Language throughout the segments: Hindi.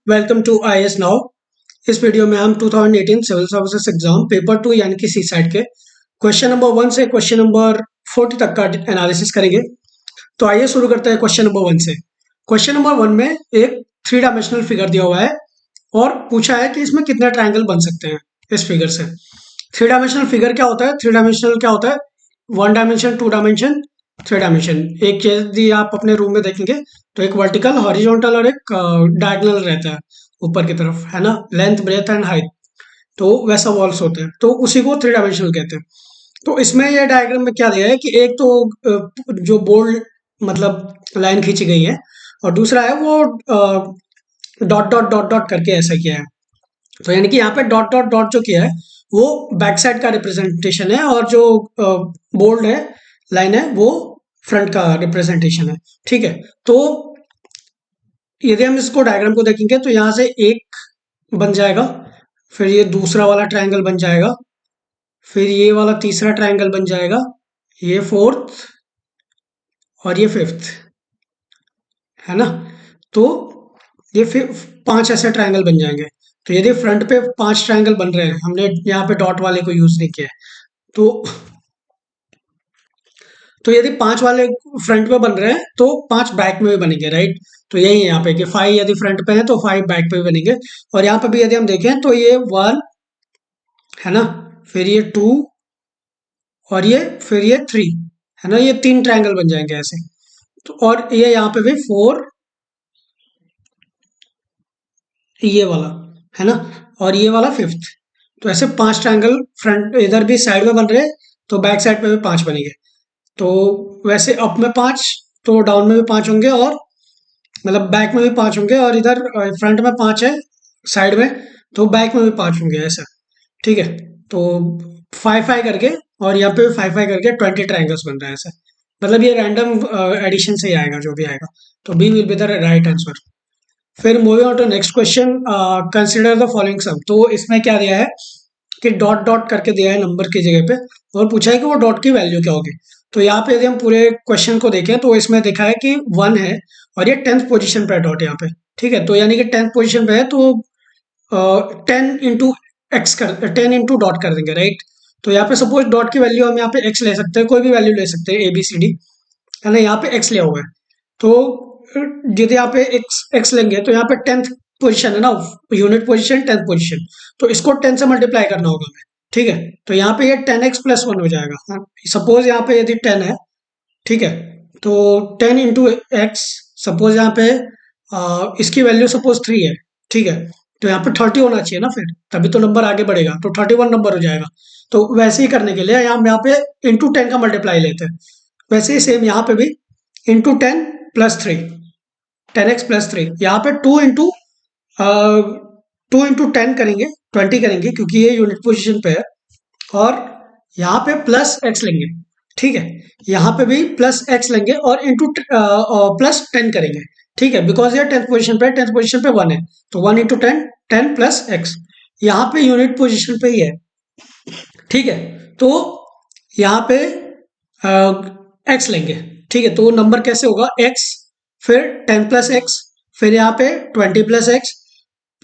Welcome to IAS Now. इस वीडियो में हम 2018 सिविल सर्विसेज एग्जाम पेपर 2 यानी कि सी साइड के क्वेश्चन नंबर 1 से क्वेश्चन नंबर 40 तक का एनालिसिस करेंगे। तो आइए शुरू करते हैं क्वेश्चन नंबर 1 से। क्वेश्चन नंबर 1 में एक 3 डायमेंशनल फिगर दिया हुआ है और पूछा है कि इसमें कितने ट्रायंगल बन सकते हैं इस फिगर से। 3 डायमेंशनल फिगर क्या होता है? 3 डायमेंशनल क्या होता है? 1 डायमेंशन, 2 डायमेंशन, 3 डायमेंशन। एक यदि आप अपने रूम में देखेंगे तो एक वर्टिकल, हॉरिजॉन्टल और एक डायगोनल रहता है ऊपर की तरफ, है ना, लेंथ, ब्रेथ एंड हाइट। तो वैसा वॉल्स होते हैं, तो उसी को 3 डायमेंशनल कहते हैं। तो इसमें ये डायग्राम में क्या दिया है कि एक तो जो बोल्ड मतलब लाइन खींची गई है और दूसरा है वो डॉट डॉट डॉट डॉट करके ऐसा किया है। तो यानी कि यहाँ पे डॉट डॉट डॉट जो किया है वो बैक साइड का रिप्रेजेंटेशन है और जो बोल्ड है लाइन है वो फ्रंट का रिप्रेजेंटेशन है। ठीक है, तो यदि हम इसको डायग्राम को देखेंगे तो यहाँ से एक बन जाएगा, फिर ये दूसरा वाला ट्रायंगल बन जाएगा, फिर ये वाला तीसरा ट्रायंगल बन जाएगा, ये फोर्थ और ये फिफ्थ, है ना। तो ये फिर 5 ऐसे ट्रायंगल बन जाएंगे। तो यदि फ्रंट पे 5 ट्रायंगल बन रहे हैं, हमने यहाँ पे डॉट वाले को यूज नहीं किया है, तो यदि 5 वाले फ्रंट में बन रहे हैं तो 5 बैक में भी बनेंगे, राइट। तो यही है यहाँ पे कि 5 यदि फ्रंट पे है तो 5 बैक पे भी बनेंगे। और यहाँ पे भी यदि हम देखें तो ये 1 है ना, फिर ये 2 और ये फिर ये 3, है ना, ये 3 ट्रायंगल बन जाएंगे ऐसे। तो और ये यहाँ पे भी 4, ये वाला, है ना, और ये वाला फिफ्थ। तो ऐसे 5 ट्रायंगल फ्रंट इधर भी साइड में बन रहे हैं, तो बैक साइड पे भी 5 बनेंगे। तो वैसे अप में 5, तो डाउन में भी 5 होंगे, और मतलब बैक में भी 5 होंगे, और इधर फ्रंट में 5 है साइड में, तो बैक में भी 5 होंगे ऐसा। ठीक है, तो 5 5 करके और यहाँ पे 5 5 करके 20 ट्रायंगल्स बन रहे हैं ऐसा। मतलब ये रैंडम एडिशन से ही आएगा जो भी आएगा। तो B will be the right answer. फिर moving on to next question, consider the following sum. तो इसमें क्या दिया है कि डॉट डॉट करके दिया है नंबर की जगह पे, और पूछा है कि वो डॉट की वैल्यू क्या होगी। तो यहाँ पे यदि हम पूरे क्वेश्चन को देखें तो इसमें देखा है कि 1 है और ये 10th पोजीशन पे है डॉट यहाँ पे। ठीक है, तो यानी कि 10th पोजीशन पे है, तो 10 इंटू एक्स कर 10 इंटू डॉट कर देंगे, राइट। तो यहाँ पे सपोज डॉट की वैल्यू हम यहाँ पे एक्स ले सकते हैं, कोई भी वैल्यू ले सकते हैं, ABCD, है ना। यहाँ पे एक्स लिया हुआ है, तो यदि यहाँ पे एक्स एक्स लेंगे तो यहाँ पे 10th पोजीशन है ना, यूनिट पोजीशन 10th पोजीशन, तो इसको 10 से मल्टीप्लाई करना होगा हमें। ठीक है, तो यहाँ पे ये 10x+1 हो जाएगा। सपोज यहाँ पे यदि 10 है, ठीक है, तो 10 इंटू एक्स, सपोज यहाँ पे इसकी वैल्यू सपोज 3 है। ठीक है, तो यहाँ पे 30 होना चाहिए ना, फिर तभी तो नंबर आगे बढ़ेगा, तो 31 नंबर हो जाएगा। तो वैसे ही करने के लिए हम यहाँ पे इंटू 10 का मल्टीप्लाई लेते हैं। वैसे ही सेम यहाँ पे भी इंटू 10+3, 10x+3, यहाँ पे 2 इंटू 10 करेंगे, 20 करेंगे क्योंकि ये यूनिट पोजीशन पे है, और यहाँ पे प्लस एक्स लेंगे। ठीक है, यहाँ पे भी प्लस एक्स लेंगे और इंटू +10 करेंगे। ठीक है, बिकॉज ये 10th पोजीशन पे है, 10th पोजीशन पे 1 है, तो 1 इंटू 10, 10 प्लस एक्स, यहाँ पे यूनिट पोजीशन पे ही है। ठीक है, तो यहाँ पे एक्स लेंगे। ठीक है, तो नंबर कैसे होगा, एक्स, फिर 10+x, फिर यहाँ पे 20+x,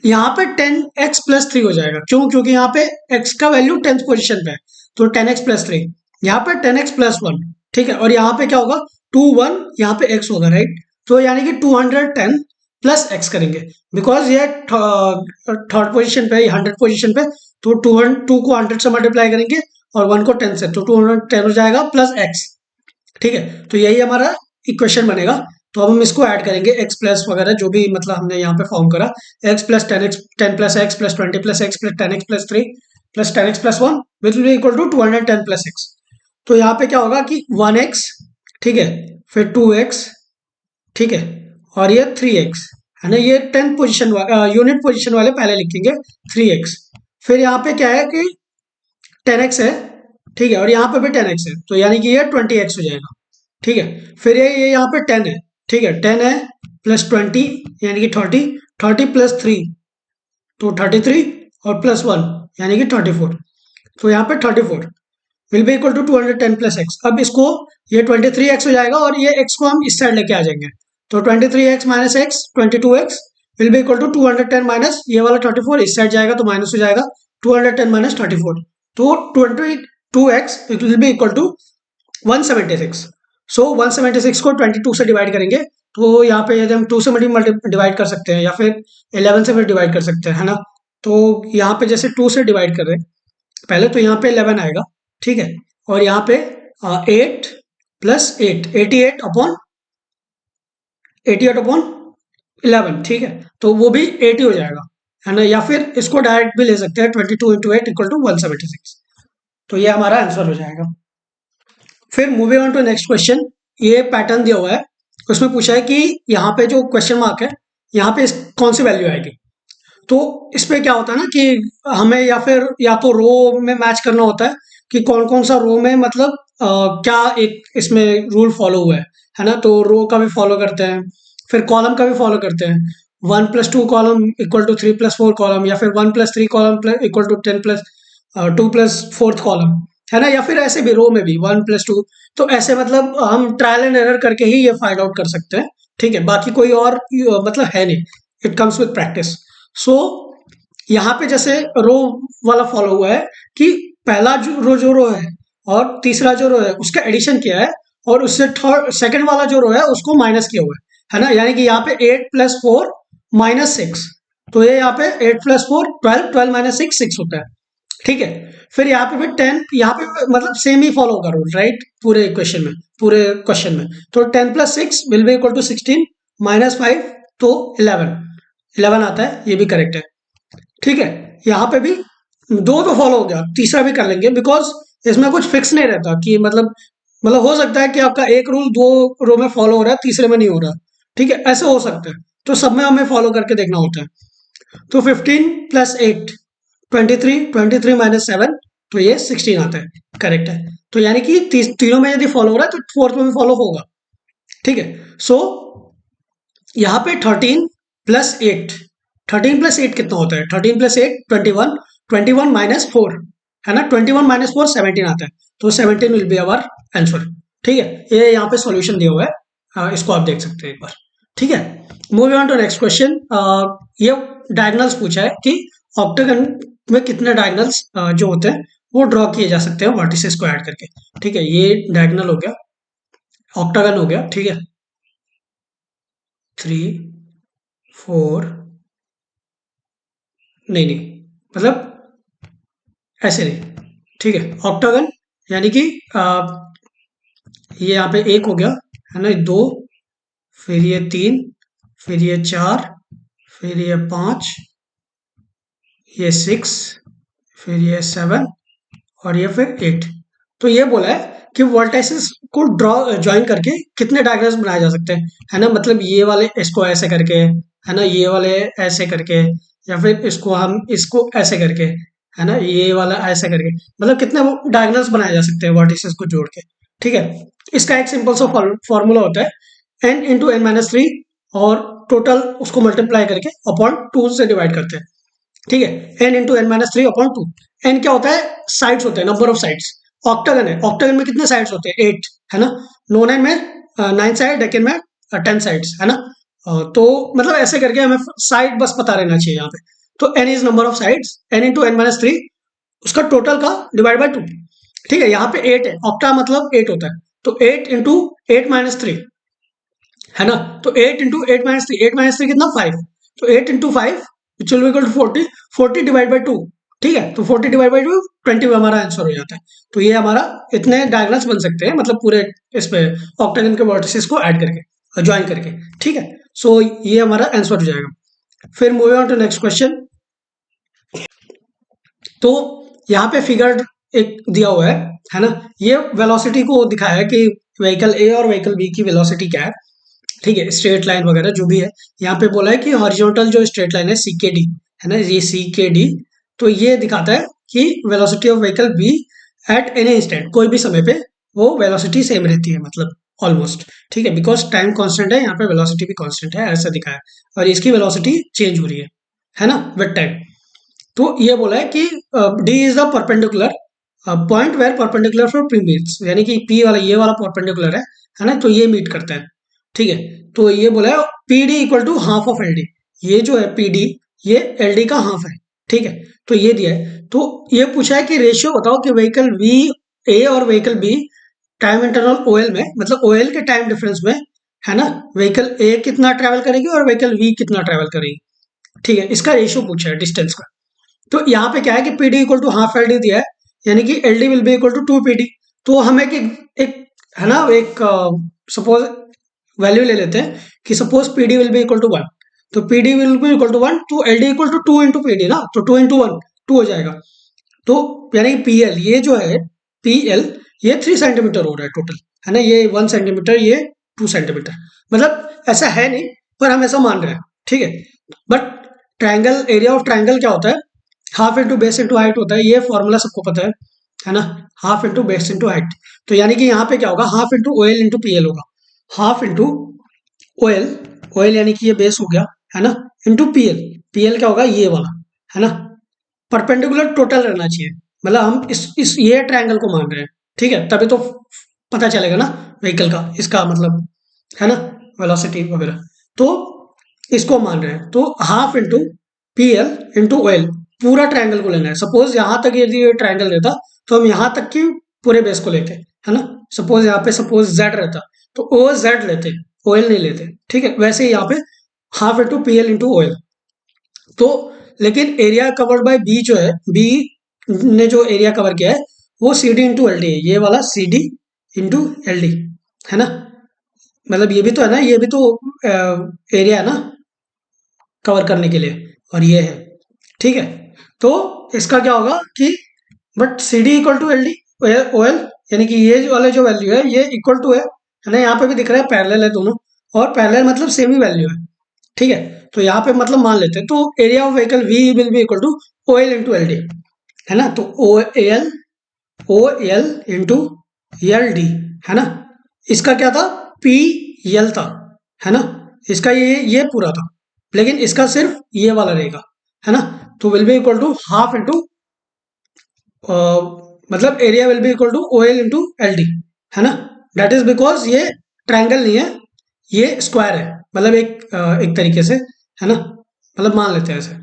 यहाँ पे 10x+3 हो जाएगा। क्यों? क्योंकि यहाँ पे x का वैल्यू 10th पोजीशन पे है, तो 10x+3, यहाँ पे 10x+1। ठीक है, और यहाँ पे क्या होगा, 2 1, यहाँ पे x होगा, राइट। तो यानी कि 210 प्लस एक्स करेंगे, बिकॉज ये थर्ड पोजीशन पे, 100 पोजीशन पे, तो 2 को 100 से मल्टीप्लाई करेंगे और 1 को 10 से, तो 210 हो जाएगा प्लस एक्स। ठीक है, तो यही हमारा इक्वेशन बनेगा। तो अब हम इसको ऐड करेंगे, एक्स प्लस वगैरह जो भी मतलब हमने यहाँ पे फॉर्म करा, x plus 10x, 10+x plus 20+x plus 10x+3 plus 10x+1 which will equal to 210+x। तो यहाँ पे क्या होगा कि 1x, ठीक है, फिर 2x, ठीक है, और ये 3x, है ना। ये 10th पोजीशन यूनिट पोजीशन वाले पहले लिखेंगे 3x, फिर यहाँ पे क्या है कि 10x है, ठीक है, और यहाँ पे भी 10x है, तो यानी कि ये 20x हो जाएगा। ठीक है, फिर ये यहाँ पे 10 है, ठीक है, 10 है प्लस 20 यानी कि 30, 30 प्लस 3 तो 33, और प्लस 1 यानी कि 34, तो यहाँ पे 34 will be equal to 210+x। अब इसको ये 23x हो जाएगा और ये x को हम इस साइड लेके आ जाएंगे, तो 23x minus x 22x, will be equal to 210 minus ये वाला 34, इस साइड जाएगा तो माइनस हो जाएगा, 210 माइनस 34, तो 22x it will be equal to 176। So 176 को 22 से डिवाइड करेंगे, तो यहाँ पे यदि हम 2 से डिवाइड कर सकते हैं या फिर 11 से भी डिवाइड कर सकते हैं, है ना। तो यहाँ पे जैसे 2 से डिवाइड कर रहे हैं पहले, तो यहाँ पे 11 आएगा, ठीक है, और यहाँ पे 8 प्लस 8, 88 अपॉन 11, ठीक है, तो वो भी 80 हो जाएगा, है ना। या फिर इसको डायरेक्ट भी ले सकते हैं, 22 इंटू 8 इक्वल टू 176, तो ये हमारा आंसर हो जाएगा। फिर moving on to next question, ये पैटर्न दिया हुआ है, उसमें पूछा है कि यहाँ पे जो क्वेश्चन मार्क है, यहाँ पे कौन सी वैल्यू आएगी। तो इस पे क्या होता है ना कि हमें या तो रो में मैच करना होता है कि कौन कौन सा रो में मतलब क्या एक इसमें रूल फॉलो हुआ है ना। तो रो का भी फॉलो करते हैं, फिर कॉलम का भी फॉलो करते हैं, 1+2 कॉलम इक्वल टू 3+4 कॉलम, या फिर 1+3 कॉलम इक्वल टू 10+2+4 कॉलम, है ना। या फिर ऐसे भी रो में भी 1+2, तो ऐसे मतलब हम ट्रायल एंड एरर करके ही ये फाइंड आउट कर सकते हैं, ठीक है, बाकी कोई और मतलब है नहीं, इट कम्स विद प्रैक्टिस। सो यहाँ पे जैसे रो वाला फॉलो हुआ है कि पहला जो रो है और तीसरा जो रो है उसका एडिशन किया है, और उससे थर्ड सेकंड वाला जो रो है उसको माइनस किया हुआ है ना। यानी कि यहाँ पे 8+4 -6, तो ये यहाँ पे 8+4 12, 12 - 6 6 होता है, ठीक है। फिर यहाँ पे भी 10, यहाँ पे मतलब सेम ही फॉलो होगा रूल, राइट, पूरे क्वेश्चन में। तो 10+6 विल बी इक्वल टू 16 -5 तो 11 आता है, ये भी करेक्ट है, ठीक है। यहाँ पे भी दो तो फॉलो हो गया, तीसरा भी कर लेंगे, बिकॉज इसमें कुछ फिक्स नहीं रहता कि मतलब हो सकता है कि आपका एक रूल 2 रो में फॉलो हो रहा है, तीसरे में नहीं हो रहा, ठीक है, ऐसे हो सकता है, तो सब में हमें फॉलो करके देखना होता है। तो 15 + 8 23, 23 - 7, तो ये 16 आता है, करेक्ट है। तो यानी कि तीनों में यदि फॉलो हो रहा है तो फोर्थ में भी फॉलो होगा, ठीक है। सो यहाँ पे 13 + 8 कितना होता है, 13 + 8 21, 21 - 4, है ना, 21 - 4 17 आता है, तो 17 विल बी आवर आंसर, ठीक है। ये यहाँ पे सॉल्यूशन दिया हुआ है, इसको आप देख सकते हैं एक बार, ठीक है। Moving on to next question, ये डायगोनल्स पूछा है कि ऑक्टागन में कितने डायगोनल्स जो होते हैं वो ड्रॉ किए जा सकते हैं वर्टिसेस को ऐड करके, ठीक है। ये डायगोनल हो गया, ऑक्टागन हो गया, ठीक है, 3 4, नहीं मतलब ऐसे नहीं, ठीक है। ऑक्टागन यानी कि ये यहाँ पे 1 हो गया, है ना, 2, फिर ये 3, फिर ये 4, फिर ये 5, ये 6, फिर ये 7, और ये फिर 8। तो ये बोला है कि वर्टाइसेस को ड्रॉ ज्वाइन करके कितने डायग्राम्स बनाए जा सकते हैं, है ना। मतलब ये वाले इसको ऐसे करके, है ना, ये वाले ऐसे करके, या फिर इसको ऐसे करके, है ना, ये वाला ऐसे करके, मतलब कितने डायग्राम्स बनाए जा सकते हैं वर्टिसेस को जोड़ के, ठीक है। इसका एक सिंपल सा फॉर्मूला होता है n × n - 3, और टोटल उसको मल्टीप्लाई करके अपॉन 2 से डिवाइड करते हैं, ठीक है। n × n - 3/2, n क्या होता है, साइड्स होते हैं, नंबर ऑफ साइड्स। ऑक्टागन है, ऑक्टागन में कितने साइड्स होते हैं, 8, है ना। नोनाइन में 9 साइड, डेकेन में 10 साइड्स, है ना। तो मतलब ऐसे करके हमें साइड बस पता रहना चाहिए यहाँ पे। तो n is number of sides, n × n - 3 उसका टोटल का डिवाइड बाय 2, ठीक है। यहाँ पे 8 है, ऑक्टा मतलब 8 होता है, तो 8 × 8 - 3, है ना। तो 8 × 8 - 3, 8 - 3 कितना, 5, तो 8 × 5 which will equal to 40, 40 divide by 2, ठीक है। तो 40 डिवाइड बाय 2 20 हमारा आंसर हो जाता है। तो ये हमारा इतने डायग्राम्स बन सकते हैं, मतलब पूरे इस पे ऑक्टागन के वर्टिसेस को ऐड करके, ज्वाइन करके, ठीक है। सो ये हमारा आंसर हो जाएगा। फिर moving on to next question, तो यहाँ पे फिगर एक दिया हुआ है ना। ये वेलोसिटी को दिखाया है कि व्हीकल ए और व्हीकल बी की वेलोसिटी क्या है, ठीक है, स्ट्रेट लाइन वगैरह जो भी है। यहाँ पे बोला है कि हॉरिजॉन्टल जो स्ट्रेट लाइन है CKD, है ना, ये CKD, तो ये दिखाता है कि velocity of vehicle B at any instant, कोई भी समय पे वो वेलोसिटी सेम रहती है, मतलब ऑलमोस्ट, ठीक है, बिकॉज टाइम कांस्टेंट है, यहाँ पे वेलोसिटी भी कांस्टेंट है, ऐसा दिखाया, और इसकी वेलोसिटी चेंज हो रही है ना, विद टाइम। तो ये बोला है कि D is the perpendicular point where perpendicular for P meets, यानी कि P वाला ये वाला परपेंडिकुलर है ना, तो ये मीट करता है, ठीक है। तो ये बोला है PD = ½ ऑफ LD, ये जो है पी डी, ये एल डी का हाफ है, ठीक है। तो ये दिया है, तो ये पूछा है कि रेशियो बताओ कि व्हीकल वी ए और vehicle B time interval O L में, मतलब ओ एल के टाइम डिफरेंस में, है ना, व्हीकल ए कितना ट्रैवल करेगी और व्हीकल वी कितना ट्रैवल करेगी, ठीक है। इसका रेशियो पूछा है डिस्टेंस का। तो यहाँ पे क्या है कि P D equal to half L D दिया है, यानी कि L D will be equal to 2 PD। तो हम एक है ना, एक सपोज वैल्यू ले लेते हैं कि suppose P D will be equal to 1, तो P D will be equal to 1, तो L D equal to 2 into P D ना, तो 2 इंटू 1 2 हो जाएगा। तो यानी पी एल ये जो है, पी एल ये 3 सेंटीमीटर हो रहा है टोटल, है ना, ये 1 सेंटीमीटर, ये 2 सेंटीमीटर, मतलब ऐसा है नहीं पर हम ऐसा मान रहे हैं, ठीक है। But triangle, area of triangle क्या होता है, half into base into height होता है, ये फॉर्मूला सबको पता है ना, half into base into height. तो यानी कि यहाँ पे क्या होगा, half into O L into P L होगा, half into O L, O L यानी कि ये बेस हो गया, है ना, into P L, P L क्या होगा ये वाला, है ना, परपेंडिकुलर टोटल रहना चाहिए, मतलब हम इस ये ट्रायंगल को मान रहे हैं, ठीक है, तभी तो पता चलेगा ना व्हीकल का, इसका मतलब, है ना, वेलोसिटी वगैरह। तो इसको मान रहे हैं, तो half into P L into O L, पूरा ट्रायंगल को लेना है। सपोज यहाँ तक यदि ये ट्रायंगल रहता तो हम यहाँ तक की पूरे बेस को लेते, है ना। सपोज यहाँ पे सपोज जेड रहता तो ओ जेड लेते, ओ एल नहीं लेते, ठीक है। वैसे ही यहाँ पे half into P L into O L. तो लेकिन एरिया कवर्ड बाय बी जो है, बी ने जो एरिया कवर किया है वो C D into L D है, ये वाला C D into L D, है ना, मतलब ये भी तो है ना, ये भी तो एरिया है ना कवर करने के लिए, और ये है, ठीक है। तो इसका क्या होगा कि but C D equal to L D O L, यानी कि ये जो वाले जो वैल्यू है ये इक्वल टू है ना, यहाँ पे भी दिख रहा है पैरेलल है दोनों, और पैरेलल मतलब सेम ही वैल्यू है, ठीक है। तो यहाँ पे मतलब मान लेते हैं, तो area of vehicle V will be equal to O L into L D, है ना, तो O L into L D, है ना। इसका क्या था, पी एल था, है ना, इसका ये पूरा था, लेकिन इसका सिर्फ ये वाला रहेगा, है ना। तो will be equal to half into, मतलब area will be equal to O L into L D, है ना। दैट इज बिकॉज ये ट्राइंगल नहीं है, ये स्क्वायर है, मतलब एक तरीके से, है ना, मतलब मान लेते हैं ऐसे,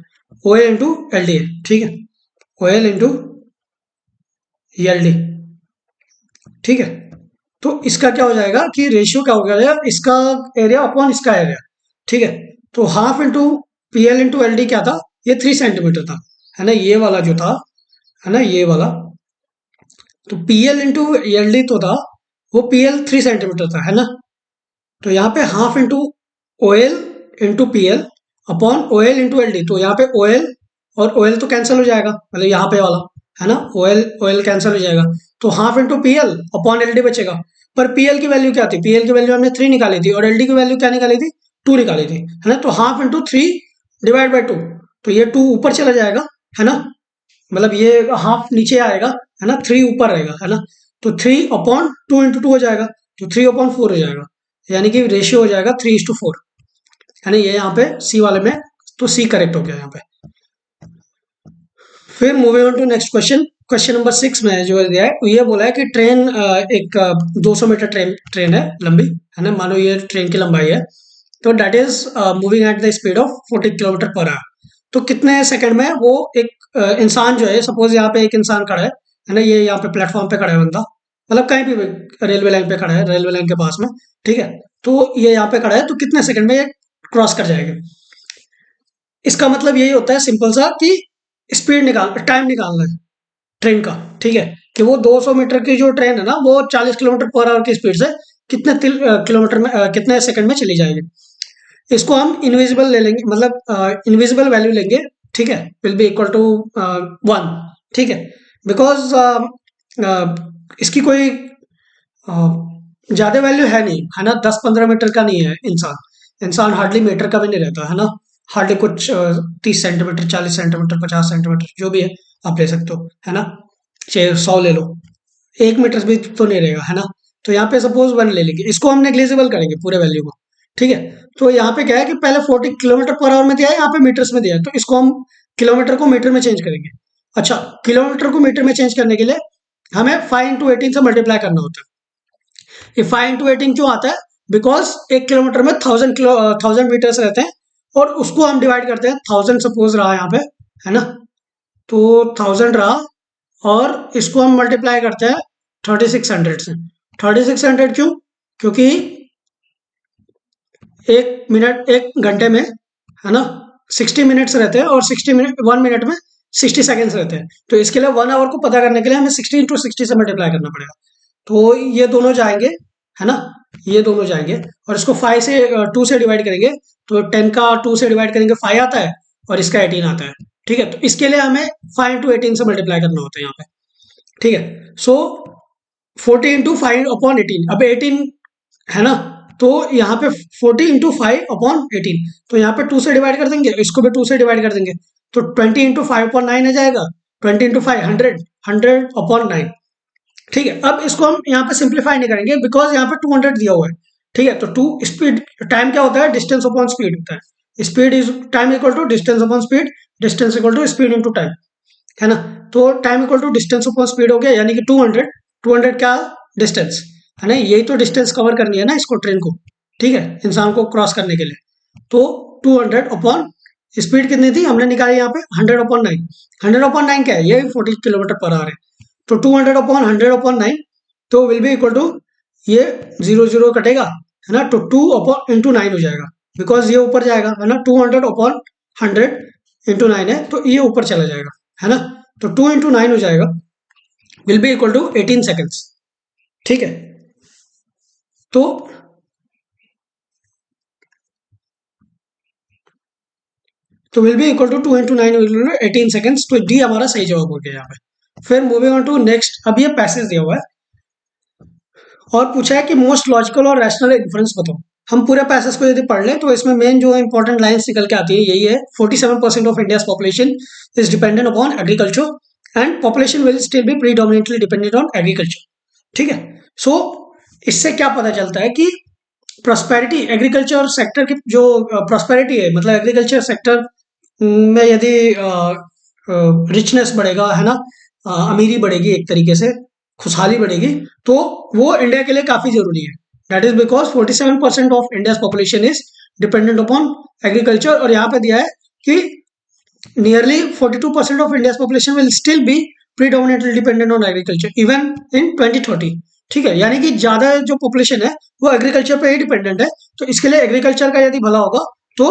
O L into L D है, ठीक है, O L into L D, ठीक है। तो इसका क्या हो जाएगा कि रेशियो क्या हो गया, इसका एरिया अपॉन इसका एरिया, ठीक है। तो half into P L into L D क्या था, ये 3 सेंटीमीटर था, है ना, ये वाला जो था, है ना, ये वाला। तो P L into L D तो था, वो पी एल 3 सेंटीमीटर था, है ना। तो यहाँ पे half into O L into P L upon O L into L D, तो यहाँ पे ओ एल और ओ एल तो कैंसिल हो जाएगा, मतलब यहाँ पे वाला, है ना, ओ एल कैंसिल हो जाएगा, तो half into P L upon L D बचेगा। पर पी एल की वैल्यू क्या थी, पी एल की वैल्यू हमने 3 निकाली थी, और एल डी की वैल्यू क्या निकाली थी, 2 निकाली थी, है ना। तो हाफ इंटू 3 डिवाइड बाई 2, तो ये 2 ऊपर चला जाएगा, है ना, मतलब ये हाफ नीचे आएगा, है ना, 3 ऊपर रहेगा, है ना। तो 3/2 इंटू 2 हो जाएगा, तो 3/4 हो जाएगा, यानी कि रेशियो हो जाएगा 3:4, है ना, ये यहाँ पे सी वाले में, तो सी करेक्ट हो गया यहाँ पे। फिर moving on to next question, question number 6 में जो दिया है ये बोला है कि ट्रेन एक 200 मीटर ट्रेन है लंबी, है ना, मानो ये ट्रेन की लंबाई है, तो that is moving at the speed of 40 kilometre per hour. तो कितने सेकंड में वो एक इंसान जो है, सपोज यहाँ पे एक इंसान खड़ा है ना, ये यहाँ पे प्लेटफॉर्म पे खड़ा है बंदा, मतलब कहीं भी रेलवे लाइन पे खड़ा है, रेलवे लाइन के पास में, ठीक है। तो ये यहाँ पे खड़ा है, तो कितने सेकंड में ये क्रॉस कर जाएगा। इसका मतलब यही होता है सिंपल सा कि स्पीड निकाल, टाइम निकालना है ट्रेन का, ठीक है, कि वो 200 मीटर की जो ट्रेन है ना, वो 40 किलोमीटर पर आवर की स्पीड से कितने किलोमीटर में कितने सेकंड में चली जाएगी। इसको हम इनविजिबल ले लेंगे, मतलब इनविजिबल वैल्यू लेंगे, ठीक है, विल बी इक्वल टू 1, ठीक है, बिकॉज इसकी कोई ज्यादा वैल्यू है नहीं, है ना, 10-15 मीटर का नहीं है इंसान, इंसान हार्डली मीटर का भी नहीं रहता, है ना, हार्डली कुछ 30 सेंटीमीटर, 40 सेंटीमीटर, 50 सेंटीमीटर, जो भी है आप ले सकते हो, है ना, चाहे 100 ले लो, 1 मीटर भी तो नहीं रहेगा, है ना। तो यहाँ पे सपोज 1 ले लेंगे, इसको हम नेग्लिजिबल करेंगे पूरे वैल्यू को, ठीक है। तो यहाँ पे क्या है कि पहले 40 किलोमीटर पर आवर में दिया है, यहाँ पे मीटर्स में दिया है, तो इसको हम किलोमीटर को मीटर में चेंज करेंगे। अच्छा, किलोमीटर को मीटर में चेंज करने के लिए हमें 5 × 18 से मल्टीप्लाई करना होता है। ये 5 × 18 क्यों आता है, बिकॉज 1 किलोमीटर में 1000 मीटर्स रहते हैं, और उसको हम डिवाइड करते हैं 1000 सपोज रहा यहाँ पे, है ना, तो 1000 रहा और इसको हम मल्टीप्लाई करते हैं 3600 से। 3600 क्यों? क्योंकि एक मिनट, एक घंटे में, है ना, 60 मिनट्स रहते हैं और 60 मिनट, 1 मिनट में 60 सेकेंड्स रहते हैं। तो इसके लिए 1 आवर को पता करने के लिए हमें 60 इंटू 60 से मल्टीप्लाई करना पड़ेगा। तो ये दोनों जाएंगे, है ना, ये दोनों जाएंगे और इसको 5 से 2 से डिवाइड करेंगे तो 10 का 2 से डिवाइड करेंगे 5 आता है और इसका 18 आता है। ठीक है, तो इसके लिए हमें 5 इंटू 18 से मल्टीप्लाई करना होता है यहाँ पे। ठीक है, सो 40 इंटू 5/18, अब 18 है ना, तो यहाँ पे 40 इंटू 5/18, तो यहाँ पे 2 से डिवाइड कर देंगे, इसको भी 2 से डिवाइड कर देंगे, तो 20 इंटू 5/9 आ जाएगा। 20 इंटू 5 100, 100/9। ठीक है, अब इसको हम यहाँ पे सिंप्लीफाई नहीं करेंगे बिकॉज यहाँ पे 200 दिया हुआ है। ठीक है, तो टू स्पीड, टाइम क्या होता है, डिस्टेंस अपॉन स्पीड होता है। Speed is time equal to distance upon speed, distance equal to speed into time, है ना। तो time equal to distance upon speed हो गया, यानी कि 200, 200 क्या, डिस्टेंस, है ना, यही तो डिस्टेंस कवर करनी है ना इसको, ट्रेन को, ठीक है, इंसान को क्रॉस करने के लिए। तो 200 अपॉन स्पीड कितनी थी हमने निकाली यहाँ पे, 100/9। 100/9 क्या है, ये 40 किलोमीटर पर आवर है। तो 200/100/9 तो विल बी इक्वल टू, ये 0 0 कटेगा, है ना, तो 2/9 हो जाएगा बिकॉज ये ऊपर जाएगा, है ना, 200/100 × 9 है तो ये ऊपर चला जाएगा, है ना, तो 2 × 9 हो जाएगा, will be equal to 18 seconds. ठीक है, तो will be equal to 2 × 9 18 seconds. तो डी हमारा सही जवाब हो गया यहाँ पे। फिर मूविंग ऑन टू नेक्स्ट, अब ये पैसेज दिया हुआ है और पूछा है कि मोस्ट लॉजिकल और रैशनल इन्फ्रेंस बताओ। हम पूरे पैसेज को यदि पढ़ लें तो इसमें मेन जो इंपॉर्टेंट लाइन्स निकल के आती है यही है, 47% of India's population is dependent upon agriculture and population will still be predominantly dependent on agriculture. ठीक है, सो इससे क्या पता चलता है कि प्रॉस्पेरिटी, एग्रीकल्चर सेक्टर की जो प्रॉस्पेरिटी है, मतलब एग्रीकल्चर सेक्टर में यदि रिचनेस बढ़ेगा, है ना, अमीरी बढ़ेगी, एक तरीके से खुशहाली बढ़ेगी, तो वो इंडिया के लिए काफी जरूरी है। That is because 47% of India population is dependent upon agriculture. और यहाँ पे दिया है कि nearly 42% of India population will still be predominantly dependent on agriculture even in 2030। ठीक है, यानी कि ज्यादा जो पॉपुलेशन है वो एग्रीकल्चर पे ही डिपेंडेंट है। तो इसके लिए एग्रीकल्चर का यदि भला होगा तो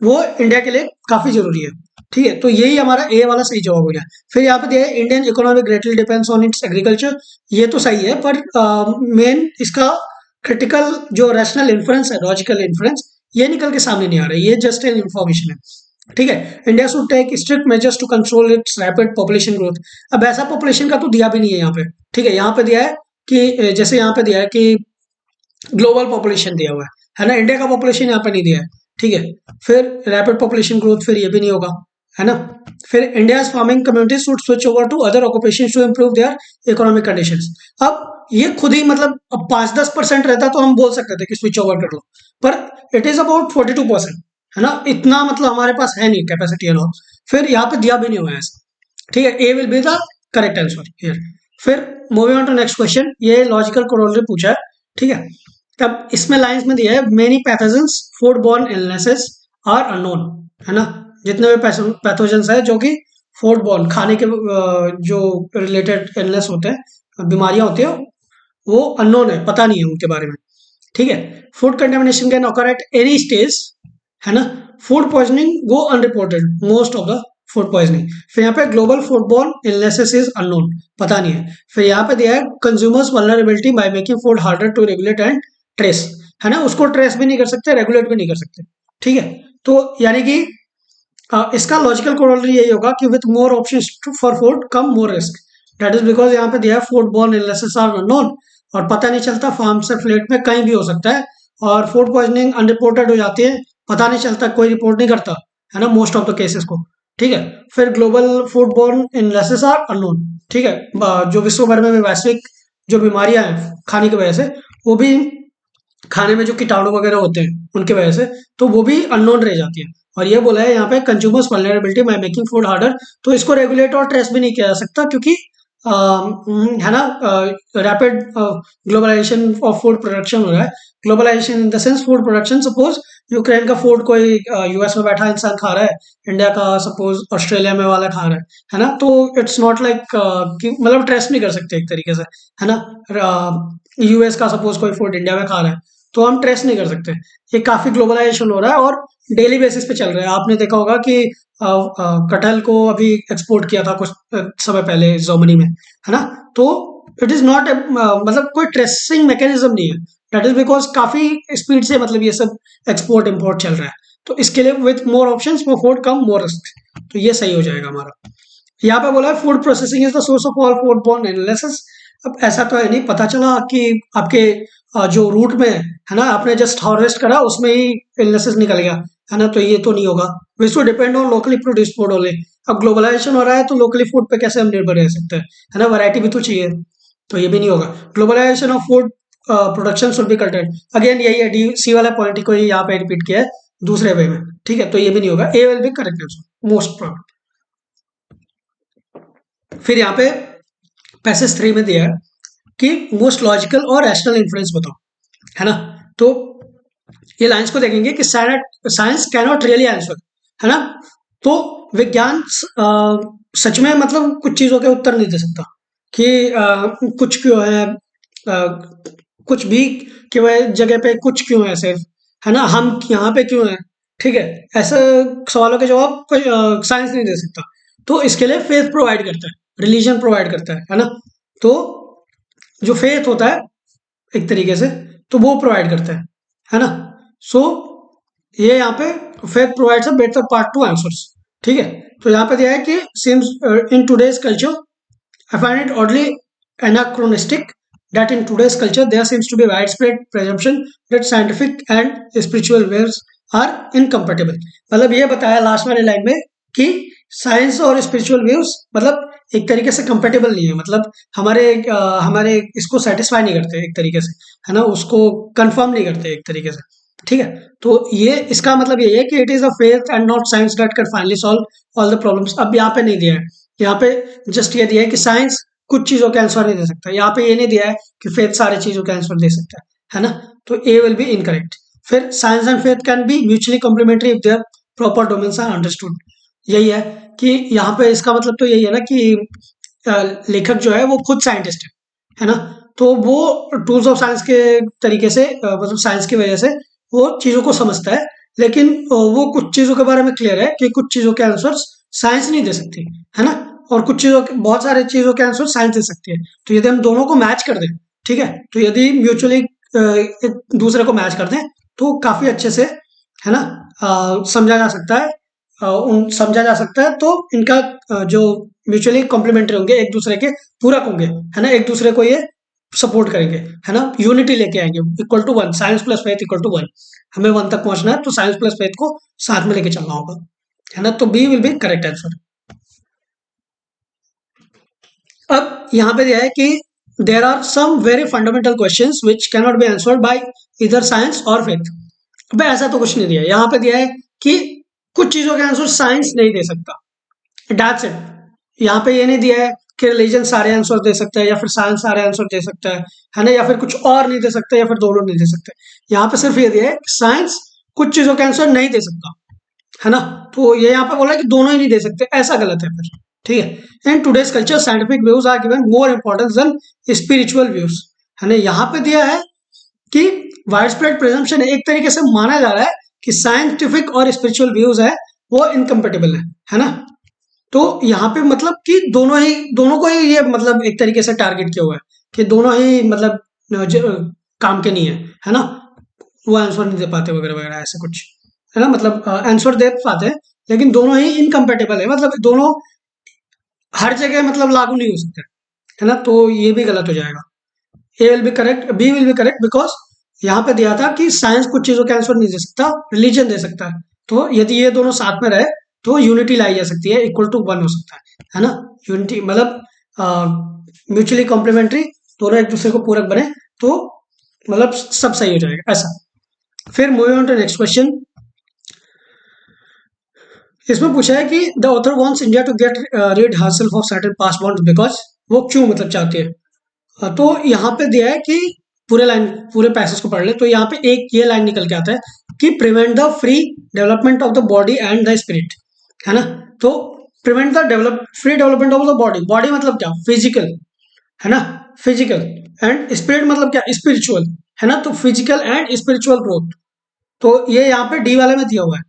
वो इंडिया के लिए काफी जरूरी है। ठीक है, तो यही हमारा ए वाला सही जवाब हो गया। फिर यहाँ पे दिया है Indian economy greatly depends on it's agriculture, ये तो सही है, पर मेन इसका क्रिटिकल जो रैशनल इन्फ्रेंस है, लॉजिकल इन्फ्रेंस, ये निकल के सामने नहीं आ रहा है, ये जस्ट एन इन्फॉर्मेशन है। ठीक है, India should take strict measures to control its rapid population growth. अब ऐसा पॉपुलेशन का तो दिया भी नहीं है यहाँ पे। ठीक है, यहाँ पे दिया है कि जैसे यहाँ पे दिया है कि ग्लोबल पॉपुलेशन दिया हुआ है ना, इंडिया का पॉपुलेशन यहाँ पे नहीं दिया है। ठीक है, फिर रैपिड पॉपुलेशन ग्रोथ, फिर ये भी नहीं होगा, है ना। फिर India farming communities should switch over to other occupations to improve their economic conditions. अब ये खुद ही मतलब अब 5-10% रहता तो हम बोल सकते थे कि स्विच ओवर कर लो, पर इट इज अबाउट 42%, है ना, इतना मतलब हमारे पास है नहीं कैपेसिटी एंड ऑल। फिर यहाँ पे दिया भी नहीं हुआ है ऐसा। ठीक है, A will be the correct answer here. फिर moving on to next question, ये लॉजिकल कोरोलरी पूछा है। ठीक है, तब इसमें लाइंस में दिया है many pathogens food borne illnesses are unknown, है ना, जितने भी पैथोजेंस है जो कि फूड बॉर्न, खाने के जो रिलेटेड इलनेस होते हैं, बीमारियां होती है, वो अननोन है, पता नहीं है उनके बारे में। ठीक है, food contamination can occur at any stage, है ना, food poisoning go unreported most of the food poisoning. फिर यहाँ पे global food borne illnesses is unknown, पता नहीं है। फिर यहाँ पे दिया है consumers vulnerability by making food harder to regulate and trace, है ना, उसको ट्रेस भी नहीं कर सकते, रेगुलेट भी नहीं कर सकते। ठीक है, तो यानी कि इसका लॉजिकल कोरोलरी यही होगा कि with more options for food come more risk. That is because यहाँ पे दिया है food borne illnesses are unknown, और पता नहीं चलता, फार्म से फ्लेट में कहीं भी हो सकता है, और फूड पॉइजनिंग अनरिपोर्टेड हो जाती है, पता नहीं चलता, कोई रिपोर्ट नहीं करता, है ना, मोस्ट ऑफ द केसेस को। ठीक है, फिर global food borne illnesses are unknown. ठीक है, जो विश्व भर में वैश्विक जो बीमारियां हैं खाने की वजह से, वो भी खाने में जो कीटाणु वगैरह होते हैं उनकी वजह से, तो वो भी अननोन रह जाती है। और ये बोला है यहाँ पे consumers vulnerability by making food harder, तो इसको रेगुलेट और ट्रेस भी नहीं किया जा सकता, क्योंकि है ना, rapid globalization of food production हो रहा है। Globalization in the sense food production, suppose Ukraine का फूड कोई यूएस में बैठा इंसान खा रहा है, इंडिया का सपोज ऑस्ट्रेलिया में वाला खा रहा है ना, तो इट्स नॉट लाइक कि मतलब ट्रेस नहीं कर सकते एक तरीके से, है ना। यूएस का सपोज कोई फूड इंडिया में खा रहा है तो हम ट्रेस नहीं कर सकते। ये काफी ग्लोबलाइजेशन हो रहा है और डेली बेसिस पे चल रहा है। आपने देखा होगा कि कटहल को अभी एक्सपोर्ट किया था कुछ समय पहले जर्मनी में, है ना। तो इट इज नॉट मतलब कोई ट्रेसिंग मैकेनिज्म नहीं है। दैट इज बिकॉज काफी स्पीड से मतलब ये सब एक्सपोर्ट इम्पोर्ट चल रहा है। तो इसके लिए with more options more food come more risk, तो ये सही हो जाएगा हमारा। यहाँ पे बोला है food processing is the source of all food borne illnesses. अब ऐसा तो है नहीं, पता चला कि आपके जो रूट में है ना, आपने जस्ट हार्वेस्ट करा उसमें ही इलनेसेस निकल गया, है ना, तो ये तो नहीं होगा। Which to depend on locally produce food only. अब ग्लोबलाइजेशन हो रहा है तो लोकली फूड पे कैसे हम निर्भर रह सकते हैं, है ना, वैरायटी भी तो चाहिए, तो ये भी नहीं होगा। Globalization of food production should be curtailed, again यही है, डी सी वाला पॉइंट को यहाँ पे रिपीट किया है दूसरे वे में, ठीक है, तो ये भी नहीं होगा। A will be correct answer most problem. फिर यहाँ पे पैसेज 3 में दिया है कि मोस्ट लॉजिकल और रैशनल इन्फ्लुएंस बताओ, है ना। तो ये लाइंस को देखेंगे कि साइंस कैनॉट रियली आंसर, है ना। तो विज्ञान सच में मतलब कुछ चीजों के उत्तर नहीं दे सकता कि कुछ क्यों है, कुछ भी कि वह जगह पे कुछ क्यों है सिर्फ, है ना, हम यहाँ पे क्यों है, ठीक है, ऐसे सवालों के जवाब कोई साइंस नहीं दे सकता। तो इसके लिए फेथ प्रोवाइड करता है, रिलीजन प्रोवाइड करता है ना। तो जो फेथ होता है एक तरीके से, तो वो प्रोवाइड करता है ना। सो ये यहाँ पे faith provides a better part to answers, ठीक है। तो यहाँ पे दिया है कि seems in today's culture I find it oddly anachronistic that in today's culture there seems to be a widespread presumption that scientific and spiritual views are incompatible। मतलब ये बताया लास्ट वाले लाइन में कि साइंस और स्पिरिचुअल व्यूज मतलब एक तरीके से कंपेटेबल नहीं है, मतलब हमारे इसको सेटिस्फाई नहीं करते एक तरीके से, है ना, उसको कंफर्म नहीं करते एक तरीके से, ठीक है। तो ये इसका मतलब ये है कि it is a faith and not science that can finally solve all the problems. अब यहाँ पे नहीं दिया है, यहाँ पे जस्ट ये दिया है कि साइंस कुछ चीजों का आंसर नहीं दे सकता। यहाँ पे ये नहीं दिया है कि फेथ सारी चीजों का आंसर दे सकता है ना। तो ए विल बी इनकरेक्ट। फिर science and faith can be mutually complementary if their proper domains are understood. यही है कि यहाँ पे इसका मतलब तो यही है ना कि लेखक जो है वो खुद साइंटिस्ट है ना। तो वो टूल्स ऑफ साइंस के तरीके से मतलब साइंस की वजह से वो चीजों को समझता है, लेकिन वो कुछ चीजों के बारे में क्लियर है कि कुछ चीजों के आंसर्स साइंस नहीं दे सकती, है ना, और कुछ चीजों के बहुत सारे चीजों के आंसर साइंस दे सकती है। तो यदि हम दोनों को मैच कर दें, ठीक है, तो यदि म्यूचुअली एक दूसरे को मैच कर दें तो काफी अच्छे से, है ना, समझा जा सकता है, उन समझा जा सकता है। तो इनका जो म्यूचुअली कॉम्प्लीमेंट्री होंगे, एक दूसरे के पूरक होंगे, है ना, एक दूसरे को ये सपोर्ट करेंगे, है ना, यूनिटी लेके आएंगे, equal to one, science plus faith equal to one. हमें वन तक पहुंचना है तो साइंस प्लस फेथ को साथ में लेके चलना होगा, है ना। तो B will be correct answer. अब यहाँ पे दिया है कि there are some very fundamental questions which can not be answered by either science और फेथ। अब ऐसा तो कुछ नहीं दिया है, यहाँ पे दिया है कि कुछ चीजों के आंसर साइंस नहीं दे सकता, दैट्स इट। यहाँ पे ये नहीं दिया है कि रिलीजन सारे आंसर दे सकता है या फिर साइंस सारे आंसर दे सकता है ना, या फिर कुछ और नहीं दे सकता या फिर दोनों नहीं दे सकते। यहाँ पे सिर्फ ये दिया है साइंस कुछ चीजों के आंसर नहीं दे सकता, है ना। तो ये यहाँ पे बोला है कि दोनों ही नहीं दे सकते, ऐसा गलत है फिर, ठीक है। In today's culture scientific views are given more importance than spiritual views, है ना। यहाँ पे दिया है कि वाइड स्प्रेड प्रिजम्पशन है, एक तरीके से माना जा रहा है कि साइंटिफिक और स्पिरिचुअल व्यूज है वो इनकम्पेटेबल है ना। तो यहाँ पे मतलब कि दोनों को ही ये मतलब एक तरीके से टारगेट किया हुआ है कि दोनों ही मतलब काम के नहीं है ना, वो आंसर नहीं दे पाते वगैरह वगैरह ऐसे कुछ, है ना, मतलब आंसर दे पाते हैं लेकिन दोनों ही इनकम्पेटेबल है, मतलब दोनों हर जगह मतलब लागू नहीं हो सकते, है ना। तो ये भी गलत हो जाएगा। A will be correct, B will be correct because यहाँ पे दिया था कि साइंस कुछ चीजों के आंसर नहीं दे सकता, रिलीजन दे सकता है। तो यदि ये दोनों साथ में रहे तो यूनिटी लाई जा सकती है, इक्वल टू वन हो सकता है ना। यूनिटी मतलब म्यूचुअली कॉम्प्लीमेंट्री, दोनों एक दूसरे को पूरक बने तो मतलब सब सही हो जाएगा ऐसा। फिर moving on to next question, इसमें पूछा है कि the author wants India to get rid herself of certain past bonds because वो क्यों मतलब चाहती है। तो यहाँ पे दिया है कि पूरे पैसेज को पढ़ ले, तो यहाँ पे एक ये लाइन निकल के आता है कि prevent the free development of the body and the spirit, है ना। तो prevent the free development of the body, body मतलब क्या, फिजिकल, है ना, फिजिकल, एंड स्पिरिट मतलब क्या, स्पिरिचुअल, है ना। तो फिजिकल एंड स्पिरिचुअल ग्रोथ, तो ये यहाँ पे डी वाले में दिया हुआ है,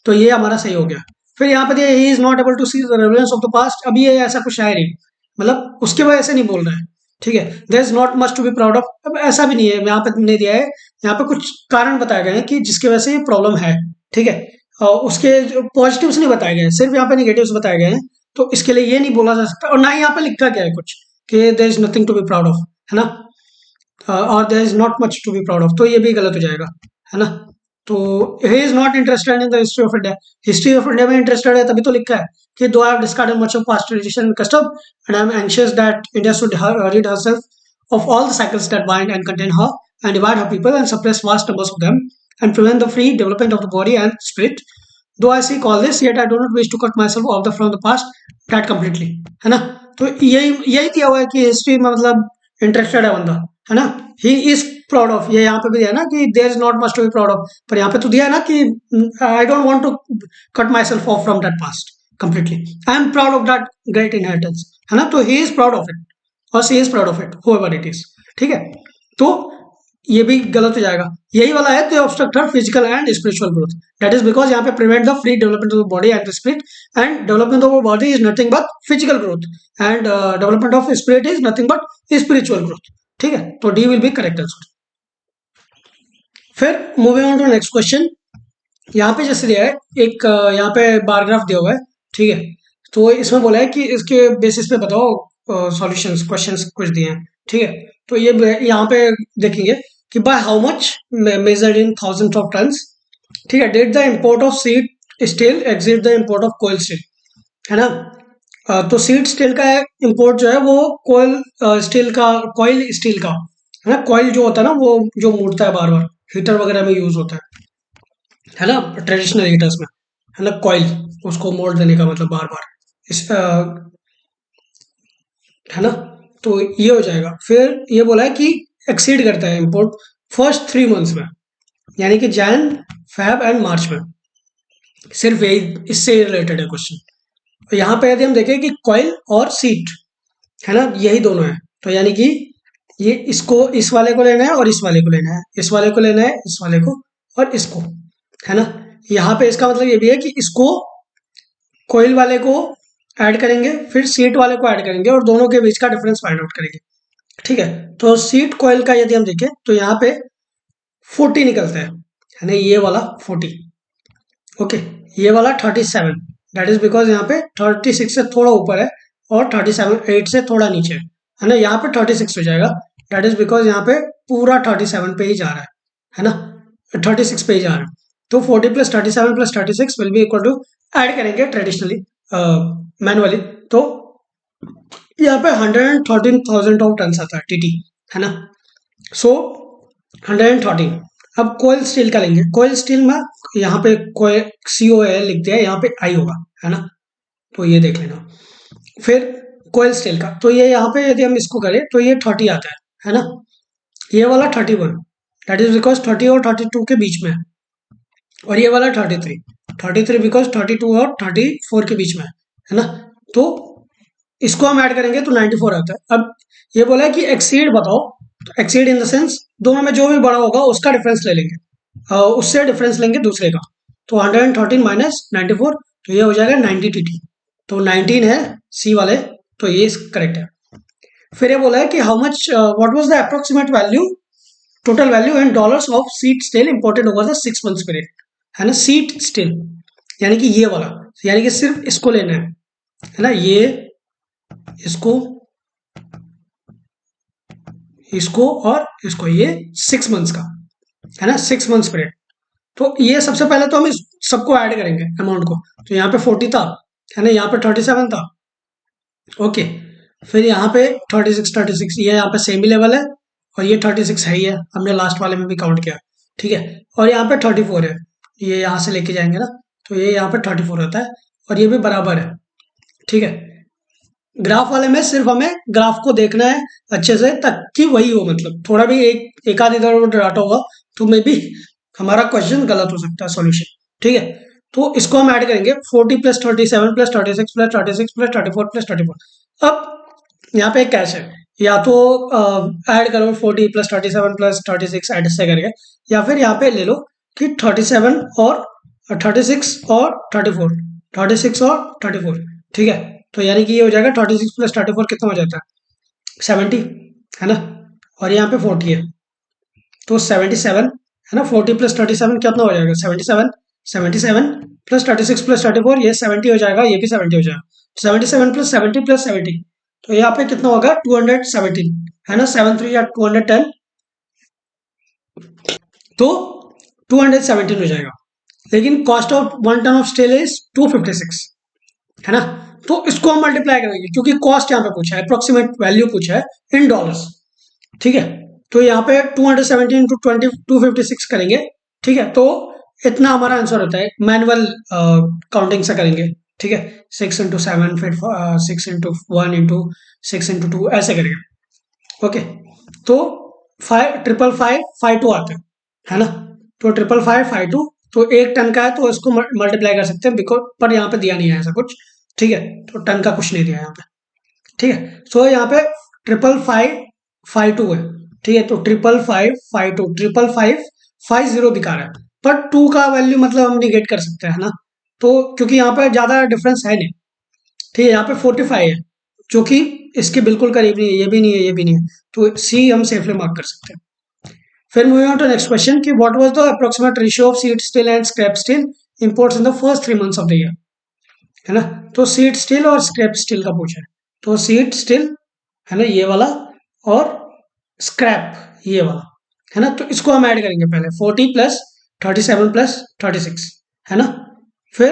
तो ये हमारा सही हो गया। फिर यहाँ पे दिया he is not able to see the relevance of the past, अब ये ऐसा कुछ है नहीं, मतलब उसके वजह से नहीं बोल रहा है, ठीक है। There is not much to be proud of, अब ऐसा भी नहीं है, यहाँ पे नहीं दिया है, यहाँ पे कुछ कारण बताए गए हैं कि जिसकी वजह से ये प्रॉब्लम है, ठीक है। और उसके पॉजिटिव्स नहीं बताए गए हैं, सिर्फ यहाँ पे निगेटिव्स बताए गए हैं, तो इसके लिए ये नहीं बोला जा सकता, और ना ही यहाँ पे लिखा गया है कुछ कि there is nothing to be proud of, है ना, और there is not much to be proud of, तो ये भी गलत हो जाएगा, है ना। तो he is not interested in the history of India, history of India में इंटरेस्टेड है तभी तो लिखा है कि though I have discarded much of past tradition and custom and I am anxious that India should rid herself of all the cycles that bind and contain her and divide her people and suppress vast numbers of them and prevent the free development of the body and spirit. Though I seek all this, yet I do not wish to cut myself off from the past that completely, है ना। तो यही दिया हुआ है कि हिस्ट्री में मतलब इंटरेस्टेड है बंदा, है ना। ही इज प्राउड ऑफ, ये यहाँ पे भी दिया है ना कि there is not much to be proud of, पर यहाँ पे तो दिया है ना कि I don't want to cut my self off from that past completely, I am proud of that great inheritance, है ना। तो he is proud of it और she is proud of it whoever it is, ठीक है। तो ये भी गलत हो जाएगा, यही वाला है तो obstruct her physical and spiritual growth, that is because यहाँ पे prevent the free development of the body and the spirit and development of body is nothing but physical growth and development of spirit is nothing but spiritual growth, ठीक है। तो D will be correct answer. फिर moving on to next question, यहाँ पे जैसे दिया है एक यहाँ पे बार ग्राफ दिया हुआ है, ठीक है। तो इसमें बोला है कि इसके बेसिस पे बताओ सॉल्यूशंस, क्वेश्चंस कुछ दिए हैं, ठीक है। तो ये यहाँ पे देखेंगे कि by how much measured in thousand of tons, ठीक है, did the import of seed steel exceed the import of coal steel, है ना। तो सीड स्टील का इंपोर्ट जो है वो कोयल स्टील का, कॉइल स्टील का, है ना। कॉइल जो होता है ना वो जो मुड़ता है बार बार, हीटर वगैरह में यूज होता है ना, ट्रेडिशनल हीटर्स में, है ना, कॉइल, उसको मोड़ देने का मतलब बार बार इस है ना। तो ये हो जाएगा। फिर ये बोला है कि एक्सीड करता है इंपोर्ट फर्स्ट 3 मंथ्स में, यानी कि जैन, फेब एंड मार्च में, सिर्फ यही इससे रिलेटेड है क्वेश्चन। यहाँ पे यदि हम देखें कि कॉइल और सीट, है ना, यही दोनों है, तो यानी कि ये इसको, इस वाले को लेना है और इस वाले को लेना है, इस वाले को लेना है, इस वाले को और इसको, है ना। यहाँ पे इसका मतलब ये भी है कि इसको, कोयल वाले को ऐड करेंगे, फिर सीट वाले को ऐड करेंगे और दोनों के बीच का डिफरेंस फाइंड आउट करेंगे, ठीक है। तो सीट कॉइल का यदि हम देखें तो यहाँ पे 40 निकलता है ना, ये वाला 40, ओके, ये वाला 37, दैट इज बिकॉज यहाँ पे 36 से थोड़ा ऊपर है और 37 8 से थोड़ा नीचे है ना, यहाँ पे 36 हो जाएगा, दैट इज बिकॉज यहाँ पे पूरा 37 पे ही जा रहा है ना, 36 पे ही जा रहा है। तो 40 plus 37 plus 36 will be equal to, add करेंगे ट्रेडिशनली मैनुअली, तो यहाँ पे 113,000 ऑफ टन आता है टीटी, है ना। सो 113, अब कोयल स्टील का लेंगे, कोयल स्टील में यहाँ पे कोई COL लिख दिया, यहाँ पे आई होगा, है ना, तो ये देख लेना। फिर कोयल स्टील का, तो ये यहाँ पे यदि हम इसको करें तो ये 30 आता है ना, ये वाला 31, दैट इज बिकॉज 30 और 32 के बीच में है, और ये वाला 33 बिकॉज 32 और 34 के बीच में है ना। तो इसको हम ऐड करेंगे तो 94 आता है। अब ये बोला है कि एक्सीड बताओ, तो एक्सीड इन द सेंस दोनों में जो भी बड़ा होगा उसका डिफरेंस ले लेंगे, उससे डिफरेंस लेंगे दूसरे का, तो 113 माइनस 94, तो ये हो जाएगा 90 टीटी, तो 19 है सी वाले, तो ये करेक्ट है। फिर ये बोला है कि how much what was the approximate value, total value in dollars of seat steel imported over the 6 months period, है ना। सीट स्टील यानी कि ये वाला, यानी कि सिर्फ इसको लेना है ना, ये इसको, इसको और इसको, ये 6 मंथ्स का, है ना, 6 मंथ्स पीरियड। तो ये सबसे पहले तो हम इस सबको ऐड करेंगे अमाउंट को, तो यहाँ पे 40 था, है ना, यहाँ पे 37 था, ओके। फिर यहाँ पे 36 ये यहाँ पे सेमी लेवल है, और ये 36 है ही है, हमने लास्ट वाले में भी काउंट किया, ठीक है। और यहाँ पे 34 है, ये यहाँ से लेके जाएंगे ना, तो ये यहाँ पे 34 होता है, और ये भी बराबर है, ठीक है। ग्राफ वाले में सिर्फ हमें ग्राफ को देखना है अच्छे से ताकि वही हो, मतलब थोड़ा भी एक आध इधर उधर डाटा होगा तो मे बी हमारा क्वेश्चन गलत हो सकता है सॉल्यूशन। ठीक है, तो इसको हम ऐड करेंगे 40 plus 37 plus 36 plus 36 plus 34 plus 34। अब यहाँ पे एक कैच है, या तो ऐड करो 40 प्लस 37 प्लस 36 ऐड से करके, या फिर यहाँ पे ले लो कि 37 और 36 और 34, 36 और 34। ठीक है, तो यानी कि ये हो जाएगा 36 प्लस 34 कितना हो जाता है 70, है ना, और यहाँ पे 40 है तो 77, है ना। 40 प्लस 37 कितना हो जाएगा 77, 77 प्लस 36 प्लस 34 ये 70 हो जाएगा, ये भी 70 हो जाएगा। 77 प्लस 70 प्लस 70, तो यहाँ पे कितना होगा 217, है ना, 7 3 या 210, तो 217 हो जाएगा। लेकिन cost of one ton of steel is 256, है ना, तो इसको हम मल्टीप्लाई करेंगे क्योंकि कॉस्ट यहाँ पे पूछा है, अप्रोक्सीमेट वैल्यू पूछा है इन डॉलर्स। ठीक है, तो यहाँ पे 217 इंटू 256 करेंगे। ठीक है, तो इतना हमारा आंसर होता है, मैनुअल काउंटिंग से करेंगे। ठीक है, 6 इंटू 7 फिर 6 इंटू 1 इंटू 6 इंटू 2 ऐसे करेंगे। ओके, तो 55552 आता है ना, तो 55552, तो 1 टन का है तो इसको मल्टीप्लाई कर सकते हैं बिकॉज, पर यहाँ पे दिया नहीं है ऐसा कुछ। ठीक है, तो टन का कुछ नहीं दिया यहाँ पे। ठीक है, सो यहाँ पे 55552 है। ठीक है, तो 55552, 55550 दिखा रहा है, पर 2 का वैल्यू मतलब हम निगेट कर सकते हैं, है ना, तो क्योंकि यहाँ पे ज्यादा डिफरेंस है नहीं। ठीक है, यहाँ पे 45 है जो कि इसके बिल्कुल करीब नहीं है, ये भी नहीं है, ये भी नहीं है, तो सी हम सेफली मार्क कर सकते हैं। फिर moving on to next question कि what was the approximate ratio of seed steel and scrap steel imports in the first 3 months of the year, है ना। तो सीड स्टील और स्क्रैप स्टील का पूछा है, तो सीड स्टील, है ना, ये वाला, और स्क्रैप ये वाला, है ना, तो इसको हम ऐड करेंगे पहले 40 प्लस 37 प्लस 36, है ना, फिर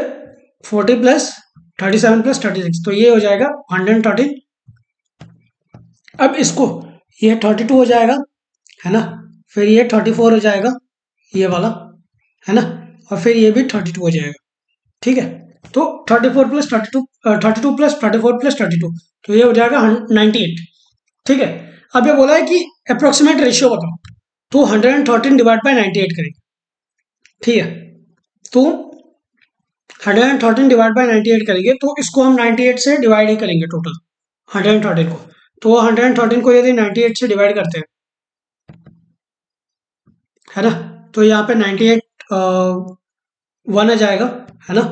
40 प्लस 37 प्लस 36, तो ये हो जाएगा 113। अब इसको ये 32 हो जाएगा, है ना, फिर ये 34 हो जाएगा ये वाला, है ना, और फिर ये भी 32 हो जाएगा। ठीक है, तो 34 प्लस 32, 32 प्लस 34 प्लस 32, तो ये हो जाएगा 98। ठीक है, अब ये बोला है कि अप्रोक्सीमेट रेशियो बताओ, तो 113 डिवाइड बाई 98 करेंगे। ठीक है, तो 113 डिवाइड बाई 98 करेंगे, तो इसको हम 98 से डिवाइड ही करेंगे टोटल 113 को, तो 113 को यदि 98 से डिवाइड करते हैं, है ना, तो यहाँ पे 98 1 आ जाएगा, है ना,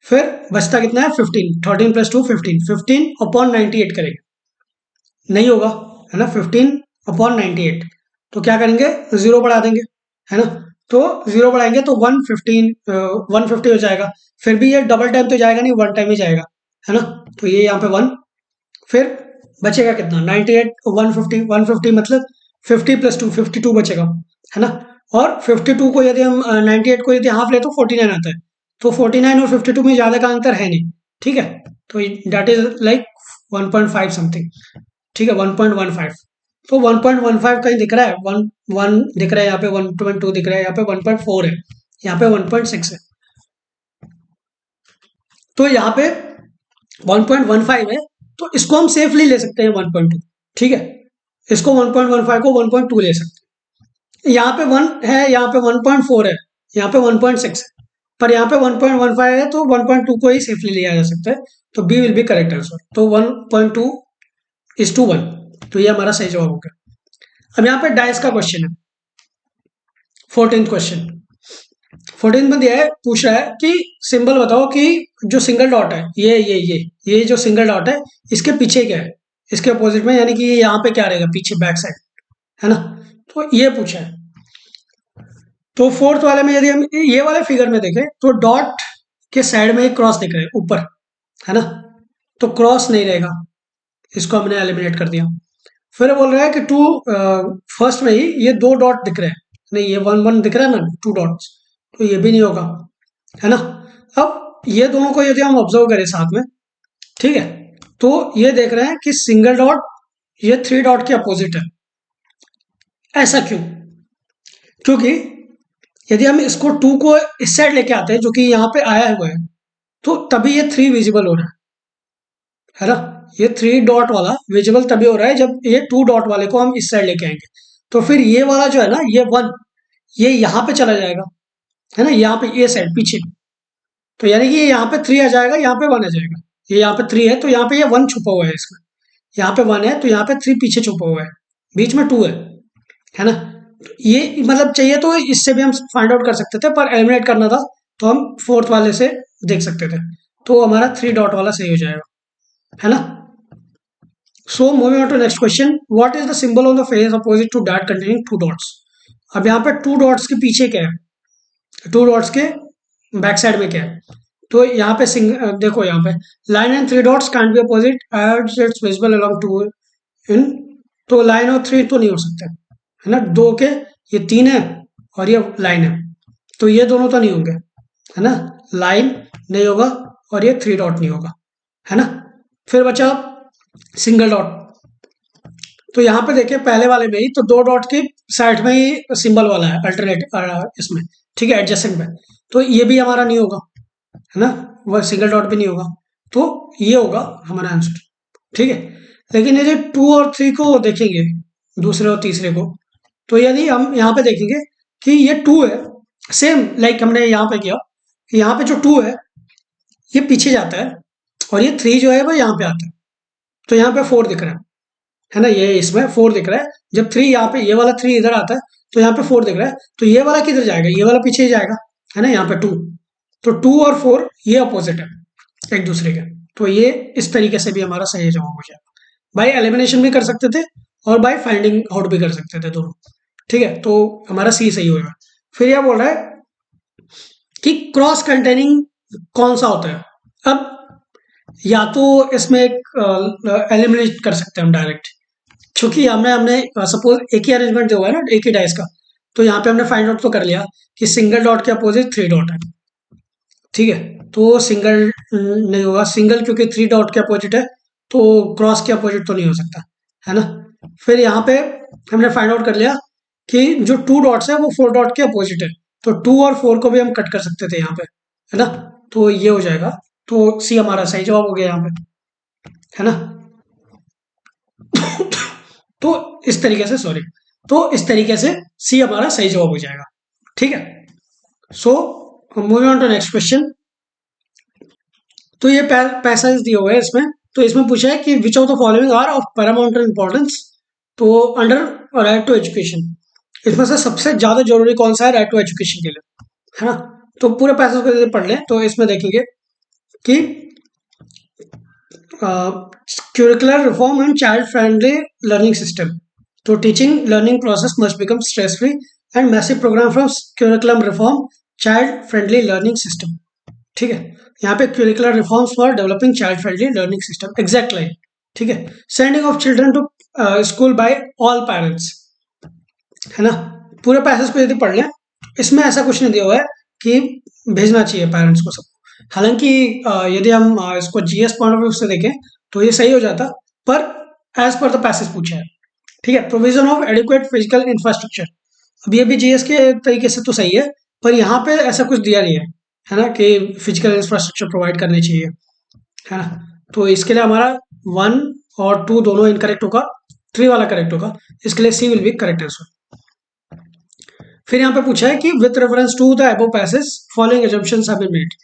फिर बचता कितना है 15, 13 प्लस 2 15, 15 अपॉन 98 करेंगे, नहीं होगा, है ना, 15 अपॉन 98, तो क्या करेंगे जीरो बढ़ा देंगे, है ना, तो जीरो बढ़ाएंगे तो 150 हो जाएगा, फिर भी ये डबल टाइम तो जाएगा नहीं, वन टाइम ही जाएगा, है ना, तो ये यहाँ पे 1, फिर बचेगा कितना 98 150, 150 मतलब 50 प्लस 2 52 बचेगा, है ना, और 52 को यदि हम 98 को यदि हाफ ले तो 49 आता है, तो 49 और 52 में ज्यादा का अंतर है नहीं। ठीक है, तो दैट इज लाइक 1.5 समथिंग। ठीक है, 1.15, तो 1.15 कहीं दिख रहा है, 1 दिख रहा है यहाँ पे, 1.2 दिख रहा है यहाँ पे, 1.4 है यहाँ पे, 1.6 है, तो यहाँ पे 1.15 है, तो इसको हम सेफली ले सकते हैं 1.2। ठीक है, इसको 1.15 को 1.2 ले सकते हैं, यहाँ पे 1 है, यहाँ पे 1.4 है, यहाँ पे 1.6 है, पर यहाँ पे 1.15 है, तो 1.2 को ही सेफली लिया जा सकता है, तो B will be correct answer, तो 1.2 इज टू 1, तो ये हमारा सही जवाब हो गया। अब यहाँ पे डाइस का क्वेश्चन है, 14th क्वेश्चन। 14 में दिया है, पूछ रहा है कि सिंबल बताओ कि जो सिंगल डॉट है, ये जो सिंगल डॉट है इसके पीछे क्या है, इसके अपोजिट में, यानी कि यहाँ पे क्या रहेगा पीछे बैक साइड, है ना, तो ये पूछा है। तो फोर्थ वाले में यदि हम ये वाले फिगर में देखें तो डॉट के साइड में एक क्रॉस दिख रहा है ऊपर, है ना, तो क्रॉस नहीं रहेगा, इसको हमने एलिमिनेट कर दिया। फिर बोल रहा है कि फर्स्ट में ही ये 2 डॉट दिख रहे हैं, नहीं ये 1 1 दिख रहा है ना, 2 डॉट्स, तो ये भी नहीं होगा, है ना। अब ये दोनों को यदि हम ऑब्जर्व करें साथ में, ठीक है, तो ये देख रहे हैं कि सिंगल डॉट ये 3 डॉट के अपोजिट है। ऐसा क्यों? क्योंकि यदि हम इसको 2 को इस साइड लेके आते हैं जो कि यहाँ पे आया हुआ है, तो तभी ये 3 विजिबल हो रहा है, है ना। ये 3 डॉट वाला विजिबल तभी हो रहा है जब ये 2 डॉट वाले को हम इस साइड लेके आएंगे। तो फिर ये वाला जो है ना, ये 1, ये यहाँ पे चला जाएगा, है ना, यहाँ पे ये साइड पीछे। तो यानी कि यहाँ पे 3 आ जाएगा, यहाँ पे 1 आ जाएगा। ये यहाँ पे 3 है तो यहाँ पे ये 1 छुपा हुआ है इसमें। यहाँ पे 1 है तो यहाँ पे 3 पीछे छुपा हुआ है, बीच में 2 है ना। तो ये मतलब चाहिए तो इससे भी हम फाइंड आउट कर सकते थे, पर एलिमिनेट करना था तो हम फोर्थ वाले से देख सकते थे। तो हमारा 3 डॉट वाला सही हो जाएगा, है ना। So moving on to next question, what is the symbol on the face opposite to that containing 2 dots. अब यहाँ पे 2 डॉट्स के पीछे क्या है, 2 डॉट्स के बैक साइड में क्या है। तो यहाँ पे देखो यहाँ पे line and 3 dots can't be opposite as it's visible along to in. तो लाइन और 3 तो नहीं हो सकते, है ना। दो के ये 3 है और ये लाइन है, तो ये दोनों तो नहीं होंगे, है ना। लाइन नहीं होगा और ये 3 डॉट नहीं होगा, है ना। फिर बचा सिंगल डॉट। तो यहाँ पे देखिए पहले वाले में ही तो 2 डॉट के साइड में ही सिंबल वाला है अल्टरनेट इसमें, ठीक है, एडजेसेंट में। तो ये भी हमारा नहीं होगा, है ना, वह सिंगल डॉट भी नहीं होगा। तो ये होगा हमारा आंसर, ठीक है। लेकिन यदि 2 और 3 को देखेंगे, दूसरे और तीसरे को, तो यदि हम यहाँ पे देखेंगे कि ये 2 है, सेम लाइक हमने यहाँ पे किया कि यहाँ पे जो 2 है ये पीछे जाता है और ये 3 जो है वो यहाँ पे आता है। तो यहाँ पे 4 दिख रहा है ना, ये इसमें 4 दिख रहा है। जब 3 यहाँ पे, ये वाला 3 इधर आता है तो यहाँ पे 4 दिख रहा है। तो ये वाला किधर जाएगा, ये वाला पीछे ही जाएगा, है ना, यहाँ पे 2। तो 2 और 4 ये अपोजिट है एक दूसरे के। तो ये इस तरीके से भी हमारा सही जवाब हो जाएगा। बाय एलिमिनेशन भी कर सकते थे और बाय फाइंडिंग आउट भी कर सकते थे, दोनों, ठीक है। तो हमारा सी सही होगा। फिर यह बोल रहा है कि क्रॉस कंटेनिंग कौन सा होता है। अब या तो इसमें एक एलिमिनेट कर सकते हैं हम डायरेक्ट, क्योंकि हमने हमने सपोज एक ही अरेंजमेंट जो हुआ है ना, एक ही डाइस का। तो यहाँ पे हमने फाइंड आउट तो कर लिया कि सिंगल डॉट के अपोजिट 3 डॉट है, ठीक है। तो सिंगल नहीं होगा, सिंगल क्योंकि 3 डॉट के अपोजिट है, तो क्रॉस के अपोजिट तो नहीं हो सकता, है ना। फिर यहाँ पे हमने फाइंड आउट कर लिया कि जो 2 डॉट्स है वो 4 डॉट के अपोजिट है। तो 2 और 4 को भी हम कट कर सकते थे यहाँ पे, है ना। तो ये हो जाएगा। तो सी हमारा सही जवाब हो गया यहाँ पे, है ना। तो इस तरीके से, सॉरी, तो इस तरीके से सी हमारा सही जवाब हो जाएगा, ठीक है। So moving on to next question. तो ये पैसेज दिया हुआ है इसमें। तो इसमें पूछा है कि which of the following are of paramount importance तो अंडर राइट टू एजुकेशन। इसमें से सबसे ज्यादा जरूरी कौन सा है राइट टू एजुकेशन के लिए, है ना। तो पूरे पैसेज को यदि पढ़ लें तो इसमें देखेंगे कि curricular reform and child-friendly learning system. तो teaching learning process must become stress-free and massive program from curriculum reform, child-friendly learning system. ठीक है, यहाँ पे curricular reforms for developing child-friendly learning system, exact line, ठीक है। Sending of children to school by all parents, है ना। पूरे पैसेज को यदि पढ़ लें, इसमें ऐसा कुछ नहीं दिया हुआ है कि भेजना चाहिए पेरेंट्स को सबको। हालांकि यदि हम इसको जीएस पॉइंट ऑफ व्यू से देखें तो ये सही हो जाता, पर एज पर द पैसेज पूछा है, ठीक है। Provision of adequate physical infrastructure, अब ये भी जीएस के तरीके से तो सही है, पर यहाँ पे ऐसा कुछ दिया नहीं है ना, कि फिजिकल इंफ्रास्ट्रक्चर प्रोवाइड करने चाहिए, है ना। तो इसके लिए हमारा 1 और 2 दोनों इनकरेक्ट होगा, 3 वाला करेक्ट होगा। इसके लिए C will be correct answer. फिर यहाँ पे पूछा है कि with reference to the above passage following assumptions have been made।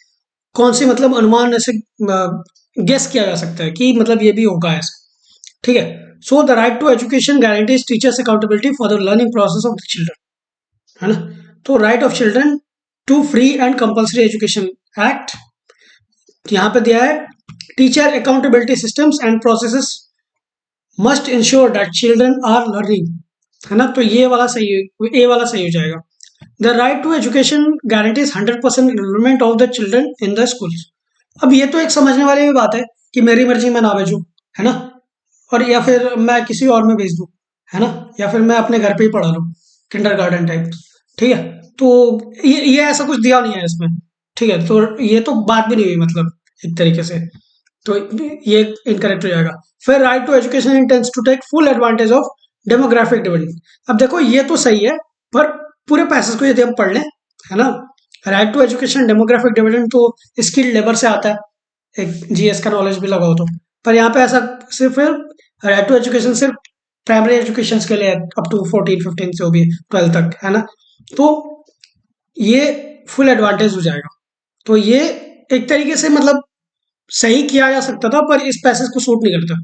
कौन सी मतलब अनुमान ऐसे गेस किया जा सकता है कि मतलब ये भी होगा ऐसा, ठीक है। So the right to education guarantees teachers accountability for the learning process of the children, है ना। तो right of children to free and compulsory education act, यहाँ पे दिया है teacher accountability systems and processes must ensure that children are learning, है ना। तो ये वाला सही, ए वाला सही हो जाएगा। The right to education guarantees 100% enrolment of the children in the schools. अब ये तो एक समझने वाली भी बात है कि मेरी मर्जी में ना भेजूं, है ना, और या फिर मैं किसी और में भेज दूं, है ना, या फिर मैं अपने घर पे ही पढ़ा लूं, किंडरगार्टन टाइप, ठीक है। तो ये ऐसा कुछ दिया नहीं है इसमें, ठीक है। तो ये तो बात भी नहीं हुई मतलब एक तरीके से, तो ये इनकरेक्ट हो जाएगा। फिर right to education intends to take full advantage of demographic dividend. अब देखो ये तो सही है, पर पूरे पैसेज को यदि हम पढ़ लें, है ना, right to education demographic dividend तो स्किल्ड लेबर से आता है, एक जीएस का नॉलेज भी लगाओ तो, पर यहाँ पे ऐसा सिर्फ राइट टू एजुकेशन सिर्फ प्राइमरी एजुकेशन के लिए अप टू 14-15 जो भी 12 तक है ना। तो ये फुल एडवांटेज हो जाएगा। तो ये एक तरीके से मतलब सही किया जा सकता था, पर इस पैसेज को सूट नहीं करता,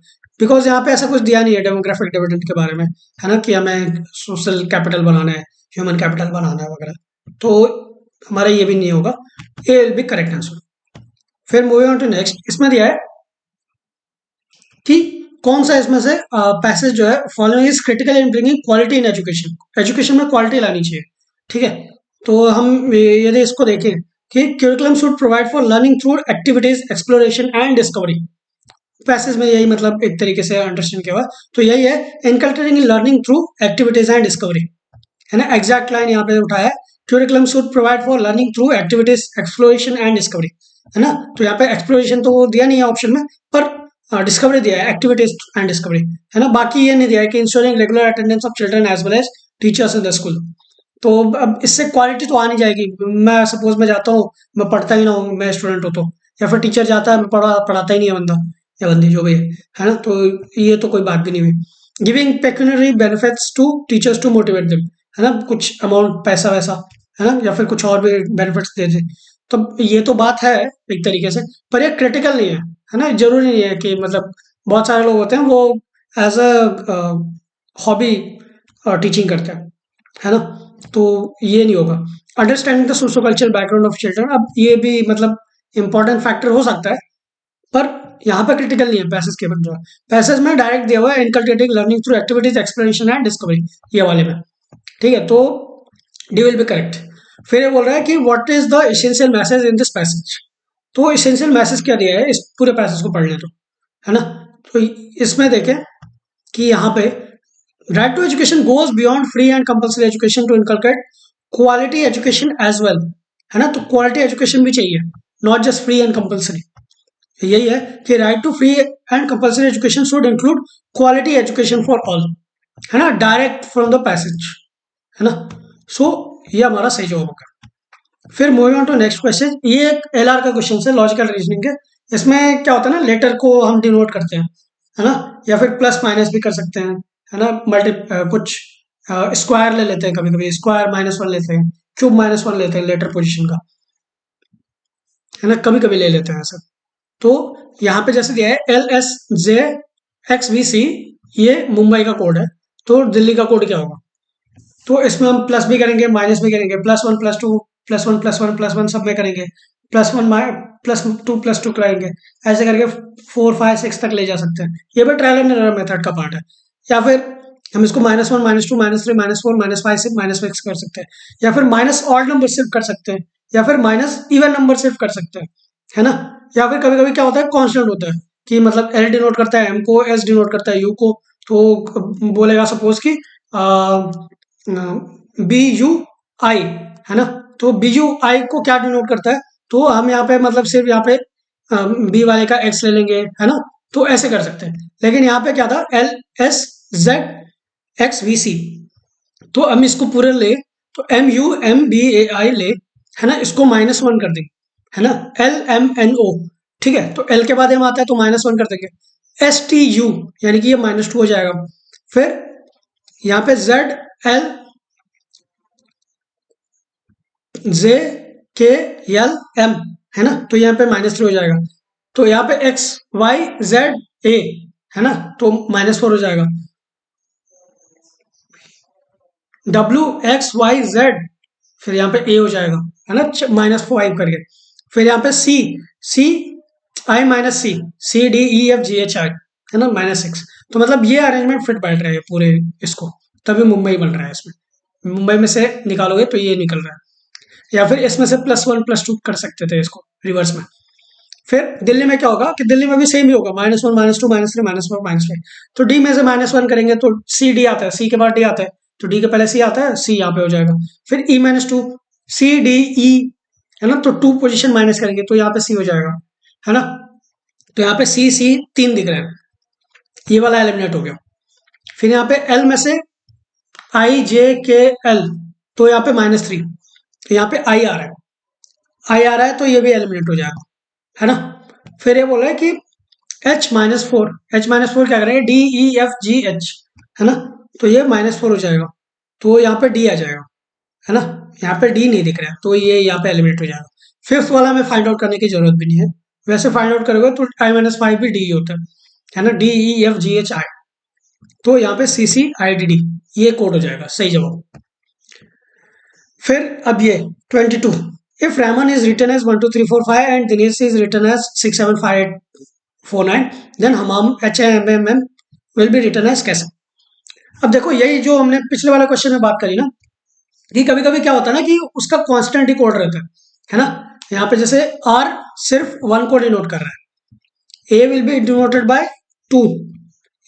बिकॉज यहाँ पे ऐसा कुछ दिया नहीं है डेमोग्राफिक डिविडेंड के बारे में, है ना, कि हमें सोशल कैपिटल बनाना है, ह्यूमन कैपिटल बनाना है वगैरह। तो हमारा ये भी नहीं होगा, A will be correct answer. फिर मूविंग ऑन टू नेक्स्ट, इसमें दिया है कि कौन सा इसमें से पैसेज जो है following is critical in bringing quality in education, education में क्वालिटी लानी चाहिए। ठीक है, तो हम यदि इसको देखें कि curriculum should provide for learning through activities exploration and discovery, passage में यही मतलब एक तरीके से अंडरस्टैंड किया हुआ। तो यही है, inculcating learning through activities and discovery, है ना, एग्जैक्ट लाइन यहाँ पे उठाया है, curriculum should provide for learning through activities exploration and discovery, है ना। तो यहाँ पे एक्सप्लोरेशन तो दिया नहीं है ऑप्शन में, पर डिस्कवरी दिया है, एक्टिविटीज एंड डिस्कवरी, है ना। बाकी ये नहीं दिया है कि ensuring regular attendance of children as well as teachers in the school. तो अब इससे क्वालिटी तो आ नहीं जाएगी। मैं सपोज मैं जाता हूँ, मैं पढ़ता ही ना हूँ, मैं स्टूडेंट हूँ तो, या फिर टीचर जाता है, मैं पढ़ाता ही नहीं है बंदा या बंदी जो भी है ना। तो ये तो कोई बात भी नहीं हुई। Giving pecuniary benefits to teachers to motivate them, है ना, कुछ अमाउंट पैसा वैसा, है ना, या फिर कुछ और भी बेनिफिट्स दे दे। तो ये तो बात है एक तरीके से, पर ये क्रिटिकल नहीं है ना। जरूरी नहीं है कि मतलब बहुत सारे लोग होते हैं वो एज अ हॉबी टीचिंग करते हैं, है ना। तो ये नहीं होगा। Understanding the socio cultural background of children, अब ये भी मतलब इंपॉर्टेंट फैक्टर हो सकता है, पर यहाँ पे क्रिटिकल नहीं है पैसेज के बन रहा। पैसेज में डायरेक्ट दिया हुआ है inculcating learning through activities exploration and discovery, ये वाले में। ठीक है, तो डी विल बी करेक्ट। फिर ये बोल रहा है कि what is the essential message in this passage. तो एसेंशियल मैसेज क्या दिया है इस पूरे पैसेज को पढ़ लें तो, है ना। तो इसमें देखें कि यहाँ पे right to education goes beyond free and compulsory education to inculcate quality education as well, है ना। तो क्वालिटी एजुकेशन भी चाहिए, not just free and compulsory. यही है कि right to free and compulsory education should include quality education for all, है ना, डायरेक्ट फ्रॉम द पैसेज, है ना। सो ये हमारा सही जवाब होगा। फिर moving on to next question, ये एक एलआर का क्वेश्चन है, लॉजिकल रीजनिंग है। इसमें क्या होता है ना, लेटर को हम डिनोट करते हैं, है ना, या फिर प्लस माइनस भी कर सकते हैं, है ना। कुछ स्क्वायर ले लेते हैं, कभी कभी स्क्वायर -1 लेते हैं, क्यूब -1 लेते हैं लेटर पोजीशन का, है ना, कभी कभी ले लेते हैं ऐसा। तो यहाँ पे जैसे दिया है LSJXVC, ये मुंबई का कोड है, तो दिल्ली का कोड क्या होगा। तो इसमें हम प्लस भी करेंगे माइनस भी करेंगे, +1 +2 +1 +1 +1 सब में करेंगे, +1 +2 +2 करेंगे, ऐसे करके 4 5 6 तक ले जा सकते हैं। ये भी ट्रायल एंड एरर मेथड का पार्ट है। या फिर हम इसको -1 -2 -3 -4 -5 से -6 कर सकते हैं, या फिर माइनस ऑड नंबर सिर्फ कर सकते हैं, या फिर माइनस इवन नंबर सिर्फ कर सकते हैं, है ना। या फिर कभी कभी क्या होता है, कांस्टेंट होता है कि मतलब L डिनोट करता है M को, S डिनोट करता है U को। तो बोलेगा सपोज कि BUI, है ना। तो BUI को क्या डिनोट करता है, तो हम यहाँ पे मतलब सिर्फ यहाँ पे बी वाले का एक्स ले लेंगे, है ना। तो ऐसे कर सकते हैं, लेकिन यहाँ पे क्या था, LSZXVC। तो हम इसको पूरे ले, तो MUMBAI ले, है ना, इसको -1 कर देंगे, है ना, LMNO। ठीक है, तो L के बाद M आता है तो -1 कर देंगे, STU यानी कि ये -2 हो जाएगा। फिर यहाँ पे ZLJKLM, है ना, तो यहाँ पे -3 हो जाएगा। तो यहाँ पे XYZA, है ना, तो -4 हो जाएगा। WXYZ, फिर यहाँ पे A हो जाएगा, है ना, -5 करके। फिर यहाँ पे CI-C, CDEFGHI, है ना, -6। तो मतलब ये अरेंजमेंट फिट बैठ रहे हैं पूरे इसको, तभी मुंबई बन रहा है। इसमें मुंबई में से निकालोगे तो ये निकल रहा है, या फिर इसमें से +1 +2 कर सकते थे इसको रिवर्स में। फिर दिल्ली में क्या होगा कि दिल्ली में भी सेम ही होगा, -1 -2 -3 -4 -5। तो डी में से -1 करेंगे तो CD आता है, C के बाद D आता है, तो D के पहले C आता है, C यहाँ पे हो जाएगा। फिर E-2 CDE, है ना, तो 2 पोजीशन माइनस करेंगे तो यहाँ पे C हो जाएगा, है ना। तो यहाँ पे C 3 दिख रहे हैं, ये वाला एलिमिनेट हो गया। फिर यहाँ पे L में से IJKL, तो यहाँ पे -3, तो यहाँ पे I आ रहा है, I आ रहा है, तो ये भी एलिमिनेट हो जाएगा, है ना। फिर ये बोला है कि h-4, h-4 क्या करेंगे, D E F G H, है ना, तो ये -4 हो जाएगा, तो यहाँ पे डी आ जाएगा, है ना, यहाँ पे डी नहीं दिख रहा है तो ये यहाँ पे एलिमिनेट हो जाएगा। फिफ्थ वाला में फाइंड आउट करने की जरूरत भी नहीं है, वैसे फाइंड आउट करोगे तो i-5 भी डी होता है ना, D E F G H I, तो यहाँ पे C C I D D ये कोड हो जाएगा, सही जवाब। फिर अब ये 22, if Raman is written as 1 2 3 4 5 and Dinesh is written as 6 7 5 8 4 9, then हम H M M M will be written as कैसे। अब देखो यही जो हमने पिछले वाले क्वेश्चन में बात करी ना, कि कभी कभी क्या होता है ना कि उसका कांस्टेंट ही कोड रहता है ना, यहाँ पे जैसे आर सिर्फ 1 को डिनोट कर रहा है, A will be denoted by 2,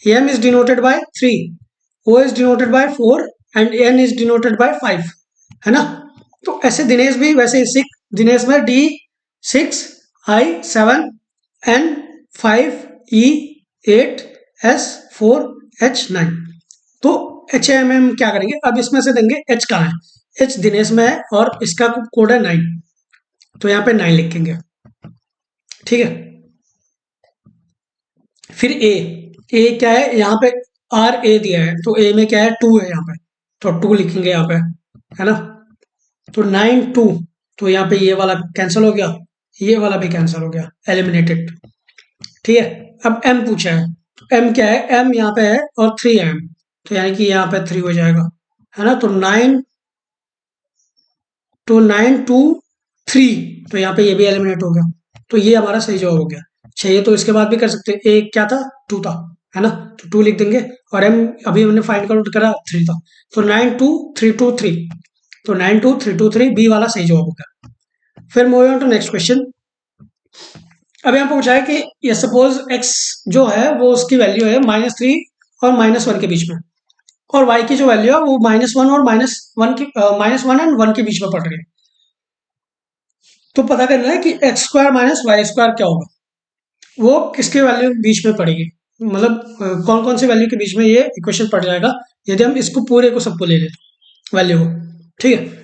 M is denoted by 3, O is denoted by 4 and N is denoted by 5, है ना। तो ऐसे दिनेश भी वैसे ही दिनेश में डी 6 आई 7 एन 5 ई 8 एस 4 एच 9, तो एच एम एम क्या करेंगे, अब इसमें से देंगे एच कहाँ है, एच दिनेश में है और इसका कोड है 9, तो यहाँ पे 9 लिखेंगे, ठीक है। फिर ए क्या है, यहाँ पे आर ए दिया है तो ए में क्या है 2 है यहाँ पे, तो 2 लिखेंगे यहाँ पे, है ना, तो 9 2, तो यहाँ पे ये वाला कैंसिल हो गया, ये वाला भी कैंसिल हो गया, एलिमिनेटेड, ठीक है। अब एम पूछा है, तो एम क्या है, एम यहाँ पे है और 3 है एम, तो यानी कि यहाँ पे 3 हो जाएगा, है ना, तो 9 2 3, तो यहाँ पे ये भी एलिमिनेट हो गया, तो ये हमारा सही जवाब हो गया। चाहिए तो इसके बाद भी कर सकते हैं, एक क्या था 2 था, है ना, तो 2 लिख देंगे, और एम अभी हमने फाइंड आउट करा 3 था, तो 9 2 3 2 3, तो 9 2 3 2 3 बी वाला सही जवाब हो गया। फिर moving on to next question. अब यहाँ पूछा है कि ये सपोज x जो है वो उसकी वैल्यू है -3 और -1 के बीच में, और y की जो वैल्यू है वो -1 और -1 एंड 1 के बीच में पड़ रही है, तो पता करना है कि x square minus Y square क्या होगा, वो किसके वैल्यू के बीच में पड़ेगी, मतलब कौन कौन से वैल्यू के बीच में ये इक्वेशन पड़ जाएगा, यदि हम इसको पूरे को सबको ले लें वैल्यू को, ठीक है।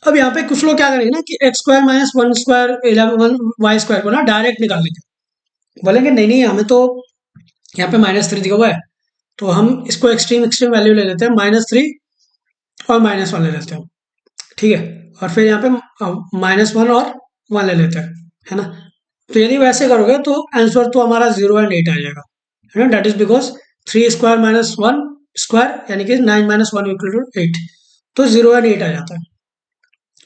अब यहाँ पे कुछ लोग क्या करेंगे ना कि X square minus 1 square 11 Y square को ना डायरेक्ट निकाल लेंगे, बोलेंगे नहीं नहीं हमें तो यहाँ पे -3 दिया हुआ है, तो हम इसको एक्सट्रीम एक्सट्रीम वैल्यू ले लेते हैं, -3 और -1 ले लेते हैं, ठीक है, और फिर यहाँ पे -1 और 1 ले लेते हैं, है ना। तो यदि वैसे करोगे तो आंसर तो हमारा 0 एंड 8 आ जाएगा, है ना, that is because 3 square -1 square यानी कि 9 -1 इक्वल टू 8, तो 0 एंड 8 आ जाता है।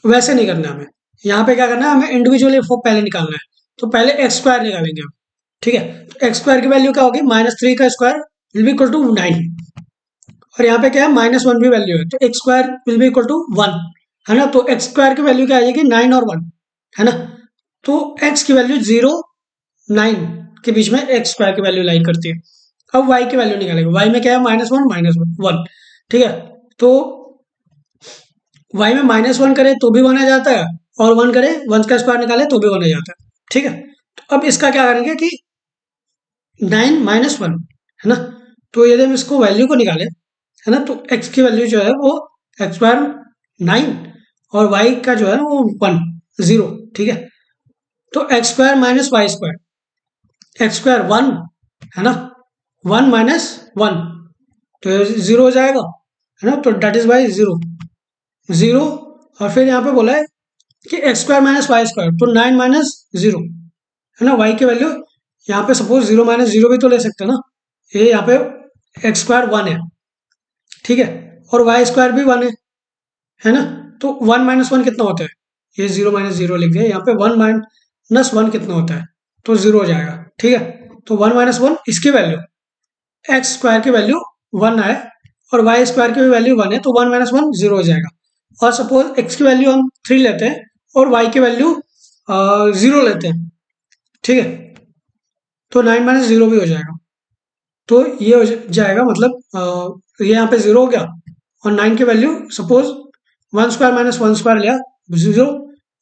वैसे नहीं करना हमें, यहाँ पे क्या करना है, हमें इंडिविजुअली पहले निकालना है, तो पहले एक्स स्क्वायर निकालेंगे हम, ठीक है, तो एक्स स्क्वायर की वैल्यू क्या होगी, -3 का square will be equal to 9, और यहाँ पे क्या है -1 भी वैल्यू है, तो X square will be equal to 1, है ना, तो एक्स स्क्वायर की वैल्यू क्या आ जाएगी 9 और 1, है ना, तो एक्स की वैल्यू 0 9 के बीच में एक्स स्क्वायर की वैल्यू लाई करती है। अब वाई की वैल्यू निकालेंगे, वाई में क्या है -1 ठीक है, तो वाई में -1 करे तो भी 1 आ जाता है, और 1 करे 1 का स्क्वायर निकाले तो भी 1 आ जाता है, ठीक है। तो अब इसका क्या करेंगे कि 9 -1, है ना, तो यदि हम इसको वैल्यू को निकाले, है ना, तो x की वैल्यू जो है वो एक्स स्क्वायर 9 और y का जो है वो 1 0, ठीक है, तो X square minus Y square, X square 1, है ना, 1 -1 तो 0 हो जाएगा, है ना, तो डेट इज बाई 0 0, और फिर यहाँ पे बोला है कि X square minus Y square, तो 9 -0, है ना, y की वैल्यू यहाँ पे सपोज 0 -0 भी तो ले सकते हैं ना, ये यहाँ पे एक्स स्क्वायर 1 है, ठीक है, और वाई स्क्वायर भी 1 है ना, तो 1 -1 कितना होता है, ये 0 -0 लिख दिया, यहाँ पे 1 -1 कितना होता है, तो 0 हो जाएगा, ठीक है, तो 1 -1 इसकी वैल्यू एक्स स्क्वायर की वैल्यू 1 है, और वाई स्क्वायर की भी वैल्यू 1 है, तो 1 -1 0 हो जाएगा, और सपोज एक्स की वैल्यू हम 3 लेते हैं और वाई की वैल्यू 0 लेते हैं, ठीक है, तो 9 -0 भी हो जाएगा, तो ये हो जाएगा, मतलब ये यहाँ पे 0 हो गया, और 9 की वैल्यू सपोज 1 स्क्वायर -1 स्क्वायर लिया 0,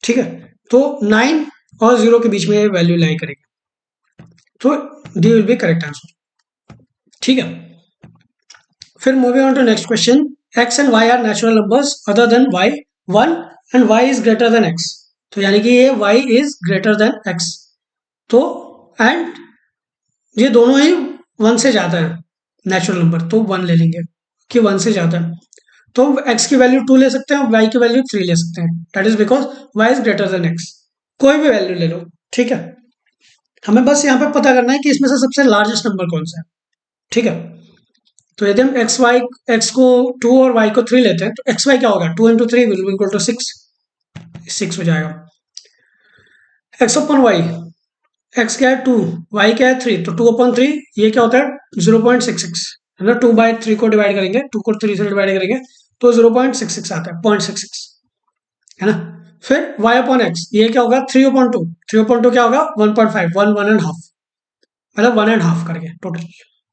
ठीक है, तो 9 और 0 के बीच में ये वैल्यू लाई करेगी, तो D will be correct answer, ठीक है। फिर moving on to next question, X and Y are natural numbers other than Y 1 and Y is greater than X, तो यानी कि ये Y is greater than X, तो एंड ये दोनों ही 1 से ज़्यादा है नेचुरल नंबर, तो 1 ले लेंगे कि 1 से ज़्यादा है। तो x की वैल्यू 2 ले सकते हैं और y की वैल्यू 3 ले सकते हैं। That is because y is greater then x। कोई भी वैल्यू ले लो, ठीक है। हमें बस यहाँ पे पता करना है कि इसमें से सबसे लार्जेस्ट नंबर कौन सा है, ठीक है। तो यदि हम x को 2 और y को 3 लेते हैं तो xy क्या होगा, 2 इंटू 3 विल इक्वल टू 6, 6 हो जाएगा। x अपन y, x क्या है 2, y क्या है 3, तो 2 अपॉन 3 ये क्या होता है 0.66, है ना। 2/3 को डिवाइड करेंगे, 2 को 3 से डिवाइड करेंगे तो 0.66 आता है, 0.66, है ना। फिर y अपॉन x ये क्या होगा 3/2, 3/2 क्या होगा 1.5, 1.5, मतलब 1.5 करके टोटल,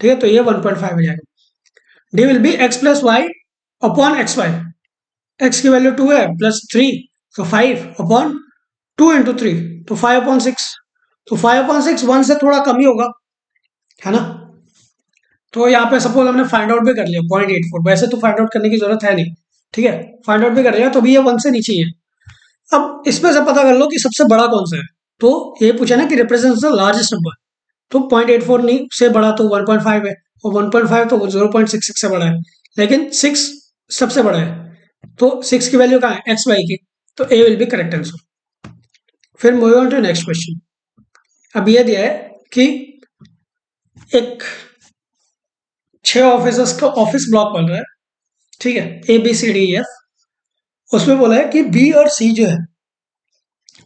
ठीक है। तो ये 1.5 हो जाएगा। D will be x plus Y upon X Y, X की वैल्यू 2 है प्लस 3, तो 5 अपॉन 2 इंटू 3, तो 5/6, तो 5/6 1 से थोड़ा कम ही होगा, है ना। तो यहाँ पे सपोज हमने फाइंड आउट भी कर लिया 0.84, वैसे तो फाइंड आउट करने की जरूरत है नहीं, ठीक है। फाइंड आउट भी कर लिया तो भी ये 1 से नीचे ही है। अब इसमें से पता कर लो कि सबसे बड़ा कौन सा है। तो ये पूछा ना कि रिप्रेजेंट्स द लार्जेस्ट नंबर, तो 0.84 नहीं से बड़ा तो 1.5 है, और 1.5 तो 0.66 से बड़ा है, लेकिन 6 सबसे बड़ा है। तो 6 की वैल्यू कहाँ है एक्स वाई की, तो A will be correct answer. फिर move on to next question. अब ये दिया है कि एक 6 ऑफिसर्स का ऑफिस ब्लॉक बन रहा है, ठीक है, A B C D F. उसमें बोला है कि बी और सी जो है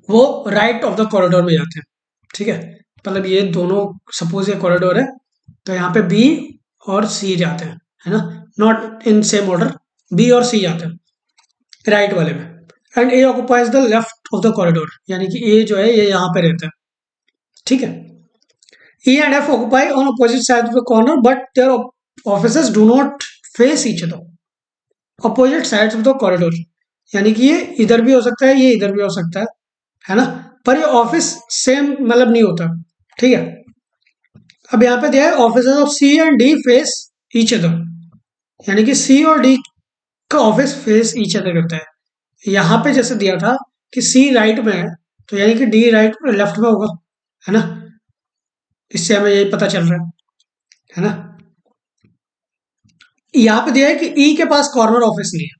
वो राइट ऑफ द कॉरिडोर में जाते हैं, ठीक है। मतलब ये दोनों, सपोज ये कॉरिडोर है, तो यहाँ पे बी और सी जाते हैं, है ना, not in same order, B और सी जाते हैं राइट वाले में। And A occupies the left of the corridor, यानी कि ए जो है ये यहाँ पे रहता है, ठीक है। E and F occupy on opposite sides of the corner, but their offices do not face each other. Opposite sides of the corridor, यानी कि ये इधर भी हो सकता है, ये इधर भी हो सकता है ना, पर ये ऑफिस सेम मतलब नहीं होता, ठीक है। अब यहाँ पे दिया है offices of C and D face each other, यानी कि सी और डी का ऑफिस फेस ईच अदर करता है। यहाँ पे जैसे दिया था कि सी राइट में है, तो यानी कि डी राइट लेफ्ट में होगा, है ना। इससे हमें यही पता चल रहा है ना। यहाँ पे दिया है कि ई के पास कॉर्नर ऑफिस नहीं है,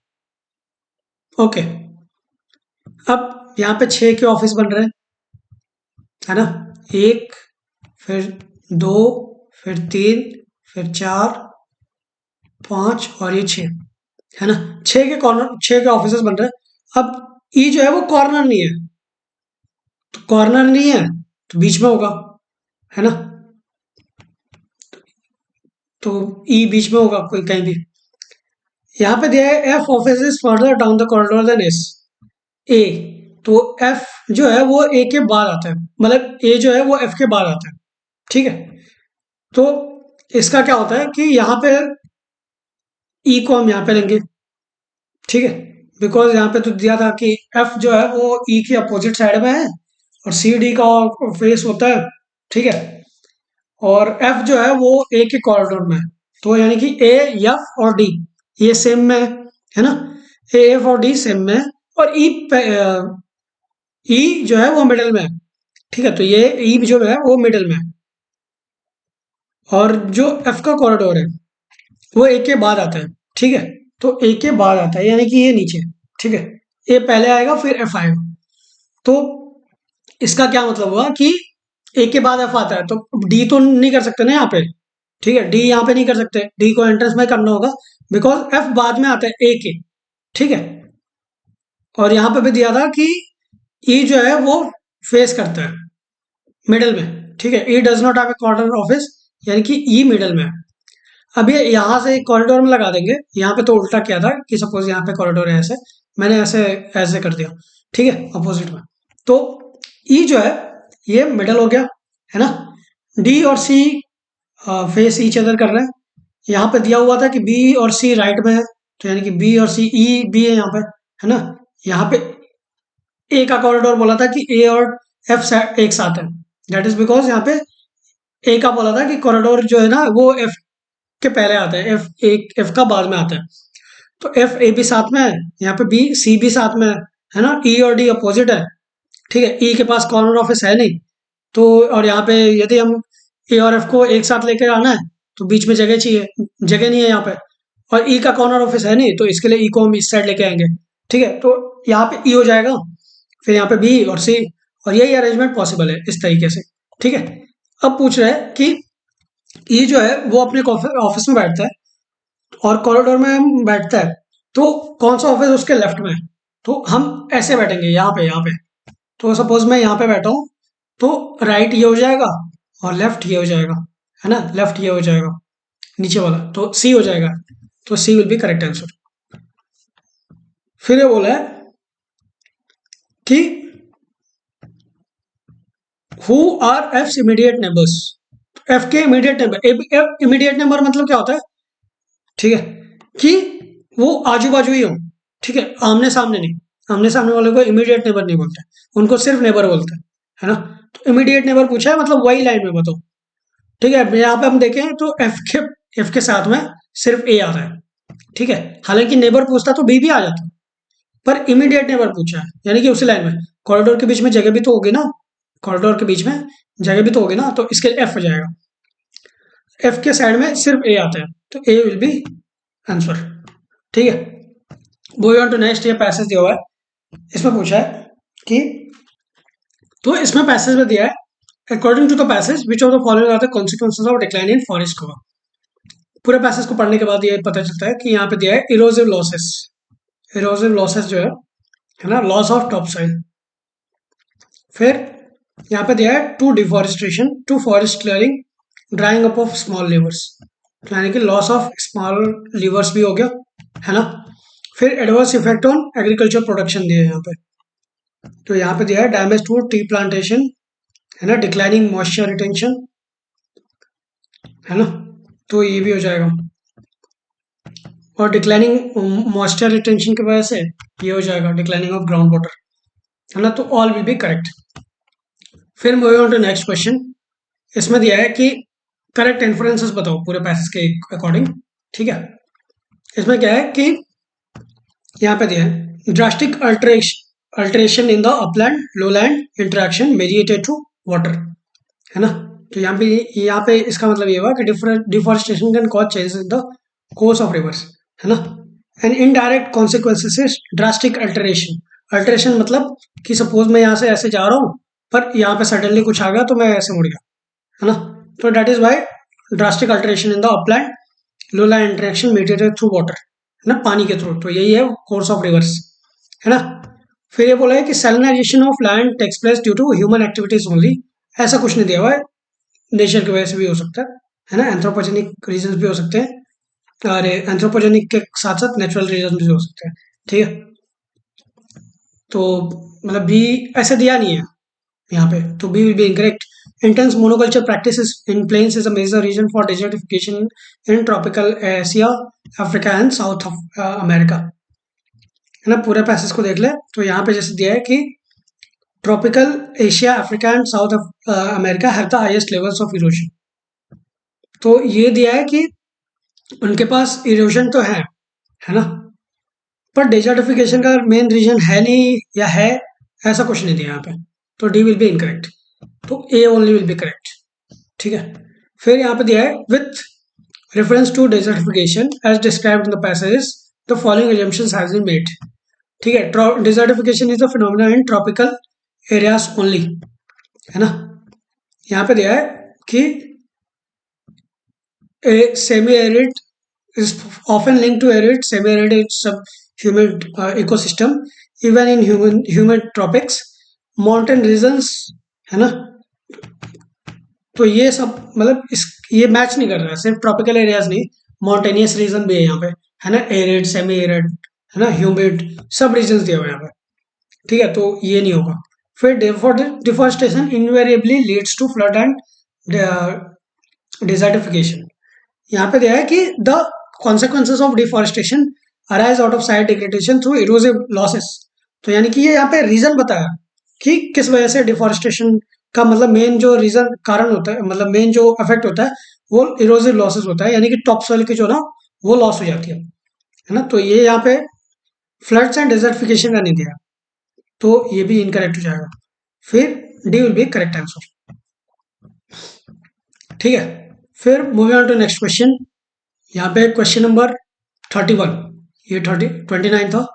ओके। अब यहाँ पे 6 के ऑफिस बन रहे हैं, है ना, 1, फिर 2, फिर 3, फिर 4, 5 और ये 6, है ना। 6 के कॉर्नर, 6 के ऑफिस बन रहे हैं। अब ई जो है वो कॉर्नर नहीं है, तो कॉर्नर नहीं है तो बीच में होगा, है ना। तो ई बीच में होगा कोई कहीं भी। यहाँ पे दिया है F office is further down the corridor than S, A, तो एफ जो है वो ए के बाद आता है, मतलब ए जो है वो एफ के बाद आता है, ठीक है। तो इसका क्या होता है कि यहाँ पे ई को हम यहाँ पे लेंगे, ठीक है, बिकॉज यहाँ पे तो दिया था कि एफ जो है वो ई के अपोजिट साइड में है और सी डी का फेस होता है, ठीक है। और एफ जो है वो ए के कॉरिडोर में है, तो यानी कि ए, एफ और डी ये सेम में है ना, ए, एफ और डी सेम में है, और ई जो है वो मिडिल में है, ठीक है। तो ये ई जो है वो मिडिल में है, और जो एफ का कॉरिडोर है वो ए के बाद आता है, ठीक है। तो ए के बाद आता है यानी कि ये नीचे, ठीक है, ए पहले आएगा फिर एफ आएगा। तो इसका क्या मतलब हुआ कि ए के बाद एफ आता है, तो डी तो नहीं कर सकते ना यहाँ पे, ठीक है, डी यहाँ पे नहीं कर सकते, डी को एंट्रेंस में करना होगा, बिकॉज एफ बाद में आता है ए के, ठीक है। और यहाँ पे भी दिया था कि ई जो है वो फेस करता है मिडल में, ठीक है, E does not have a corner office, यानी कि ई मिडल में है। अब ये यहाँ से कॉरिडोर में लगा देंगे, यहाँ पे तो उल्टा किया था कि सपोज यहाँ पे कॉरिडोर है ऐसे, मैंने ऐसे ऐसे कर दिया, ठीक है, अपोजिट में। तो ई जो है ये मिडल हो गया, है ना। डी और सी फेस ईच अदर कर रहे हैं। यहाँ पे दिया हुआ था कि बी और सी राइट में है, तो यानी कि बी और सी, ई बी है यहाँ पे, है ना। यहाँ पे ए का कॉरिडोर बोला था कि ए और एफ एक साथ है, दैट इज बिकॉज यहाँ पे ए का बोला था कि कॉरिडोर जो है ना वो एफ के पहले आता है, एफ का बाद में आता है। तो एफ ए भी साथ में है, यहाँ पे बी सी भी साथ में है ना, ई और डी अपोजिट है, ठीक है। ई के पास कॉर्नर ऑफिस है नहीं, तो और यहाँ पे यदि हम ए और एफ को एक साथ लेकर आना है, तो बीच में जगह चाहिए, जगह नहीं है यहाँ पे। और ई का कॉर्नर ऑफिस है नहीं, तो इसके लिए ई को हम इस साइड लेके आएंगे। ठीक है, तो यहाँ पे ई हो जाएगा, फिर यहाँ पे बी और सी, और यही अरेंजमेंट पॉसिबल है इस तरीके से। ठीक है, अब पूछ रहा है कि ई जो है वो अपने ऑफिस में बैठता है और कॉरिडोर में बैठता है, तो कौन सा ऑफिस उसके लेफ्ट में है? तो हम ऐसे बैठेंगे, यहाँ पे। तो सपोज मैं यहाँ पे बैठा हूँ, तो राइट ये हो जाएगा और लेफ्ट ये हो जाएगा, है ना, लेफ्ट ये हो जाएगा नीचे वाला, तो सी हो जाएगा। तो C will be correct answer. फिर ये बोला है कि who are F's immediate neighbours. F के इमीडिएट नेबर, इमीडिएट नेबर मतलब क्या होता है? ठीक है, कि वो आजू बाजू ही हो। ठीक है, आमने सामने नहीं, आमने सामने वाले को इमीडिएट नेबर नहीं बोलते, उनको सिर्फ नेबर बोलते हैं, है ना। तो इमीडिएट नेबर पूछा है, मतलब वही लाइन में बताओ। ठीक है, यहाँ पे हम देखें तो एफ के साथ में सिर्फ ए आ रहा है। ठीक है, हालांकि नेबर पूछता तो बी भी आ जाता, पर इमीडिएट नेबर पूछा है, यानी कि उसी लाइन में। कॉरिडोर के बीच में जगह भी तो होगी ना, कॉरिडोर के बीच में जगह भी तो होगी ना, तो इसके लिए एफ हो जाएगा। एफ के साइड में सिर्फ ए आता है, तो ए विल बी आंसर। ठीक है, मूविंग ऑन टू नेक्स्ट, ये पैसेज दिया हुआ है, इसमें पूछा है कि, तो इसमें पैसेज में दिया है according to the passage which of the following are the consequences of decline in forest cover. पूरे पैसेज को पढ़ने के बाद ये पता चलता है कि यहाँ पे दिया है इरोसिव लॉसेस। इरोसिव लॉसेस जो है ना, लॉस ऑफ टॉप साइल। फिर यहाँ पे दिया है to deforestation, to forest clearing, drying up of small rivers, यानी कि लॉस ऑफ स्मॉल लिवर्स भी हो गया, है ना। फिर adverse effect on agriculture production दिया है यहाँ पे, तो यहाँ पे दिया है डैमेज टू टी प्लांटेशन, है ना, डिक्लाइनिंग मॉइस्चर रिटेंशन, है ना, तो ये भी हो जाएगा। और डिक्लाइनिंग मॉइस्चर रिटेंशन की वजह से ये हो जाएगा डिक्लाइनिंग ऑफ ग्राउंड वाटर, है ना, तो ऑल विल बी करेक्ट। फिर moving on to next question, इसमें दिया है कि करेक्ट इन्फ्लुएंसेस बताओ पूरे पैसेज के अकॉर्डिंग। ठीक है, इसमें क्या है कि यहाँ पे दिया है drastic alteration in the upland lowland interaction mediated to water, है ना। तो यहाँ पे इसका मतलब ये हुआ कि deforestation can cause changes in the course of reverse, है ना। And indirect consequences is drastic alteration. Alteration मतलब कि सपोज मैं यहाँ से ऐसे जा रहा हूँ, पर यहाँ पे सडनली कुछ आ गया तो मैं ऐसे मुड़ गया, है ना। तो that is why drastic alteration in the upland lowland interaction mediated through water, है ना, पानी के थ्रू, तो यही है कोर्स ऑफ रिवर्स, है ना। फिर ये बोला है कि salinization of land takes place due to human activities only. ऐसा कुछ नहीं दिया हुआ है, नेचर की वजह से भी हो सकता है ना, एंथ्रोपोजेनिक रीजन भी हो सकते हैं, और एंथ्रोपोजेनिक के साथ साथ नेचुरल रीजन भी हो सकते हैं। ठीक है, तो मतलब बी ऐसा दिया नहीं है यहाँ पे, तो B will be incorrect. Intense monoculture practices in plains is a major reason for desertification in tropical Asia, Africa and south of America, है ना। पूरे पैसेज को देख ले, तो यहाँ पे जैसे दिया है कि tropical Asia, Africa and south America have the highest levels of erosion. तो ये दिया है कि उनके पास इरोजन तो है ना, पर डेजर्टिफिकेशन का मेन रीजन है नहीं या है, ऐसा कुछ नहीं दिया यहाँ पे, तो डी विल बी इनकरेक्ट, तो A only will be correct. ठीक है, फिर यहाँ पे दिया है with reference to desertification as described in the passage the following assumptions has been made. ठीक है, desertification is the phenomena in tropical areas only, है ना। यहाँ पे दिया है कि a semi-arid is often linked to arid, semi-arid subhumid ecosystem, even in humid tropics, mountain regions, है ना। तो ये सब मतलब ये मैच नहीं कर रहा है, सिर्फ ट्रॉपिकल एरियाज नहीं, माउंटेनियस रीजन भी है यहाँ पे, है ना, एरिड, सेमी एरिड, है ना, ह्यूमिड, सब रीजन दिए हुए यहाँ पे। ठीक है, तो ये नहीं होगा। फिर deforestation invariably leads to flood and desertification. यहाँ पे दिया है कि the consequences of deforestation arise out of site degradation through erosive losses. तो यानी कि ये यहाँ पे रीजन बताया कि किस वजह से डिफॉरेस्टेशन का मतलब मेन जो रीजन कारण होता है, मतलब मेन जो इफेक्ट होता है वो इरोसिव लॉसेस होता है, यानी कि टॉप सॉइल की जो ना वो लॉस हो जाती है ना। तो ये यहाँ पे फ्लड्स एंड डिजर्टिफिकेशन का नहीं दिया, तो ये भी इनकरेक्ट हो जाएगा। फिर D will be correct answer. ठीक है। फिर moving on to next question. यहाँ पे क्वेश्चन नंबर 31, ये 29 था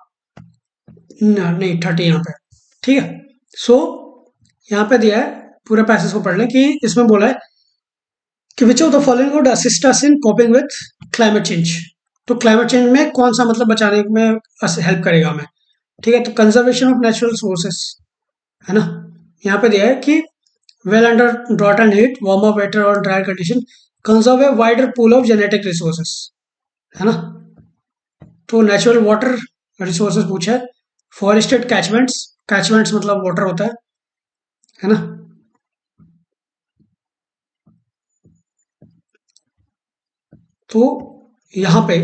नहीं 30 यहाँ पे। ठीक है। सो यहाँ पे दिया है, पूरा पैसेज को पढ़ लें कि इसमें बोला है कि which of the following would assist us in coping with climate change. तो क्लाइमेट चेंज में कौन सा मतलब बचाने में हेल्प करेगा हमें। ठीक है। तो कंजर्वेशन ऑफ नेचुरल सोर्सेस है ना। यहाँ पे दिया है कि well under drought and heat warmer wetter और dry condition conserve a wider pool of genetic resources है ना। तो नेचुरल वाटर रिसोर्सेज पूछा है। फॉरेस्टेड कैचमेंट्स, कैचमेंट्स मतलब वाटर होता है ना। तो यहाँ पे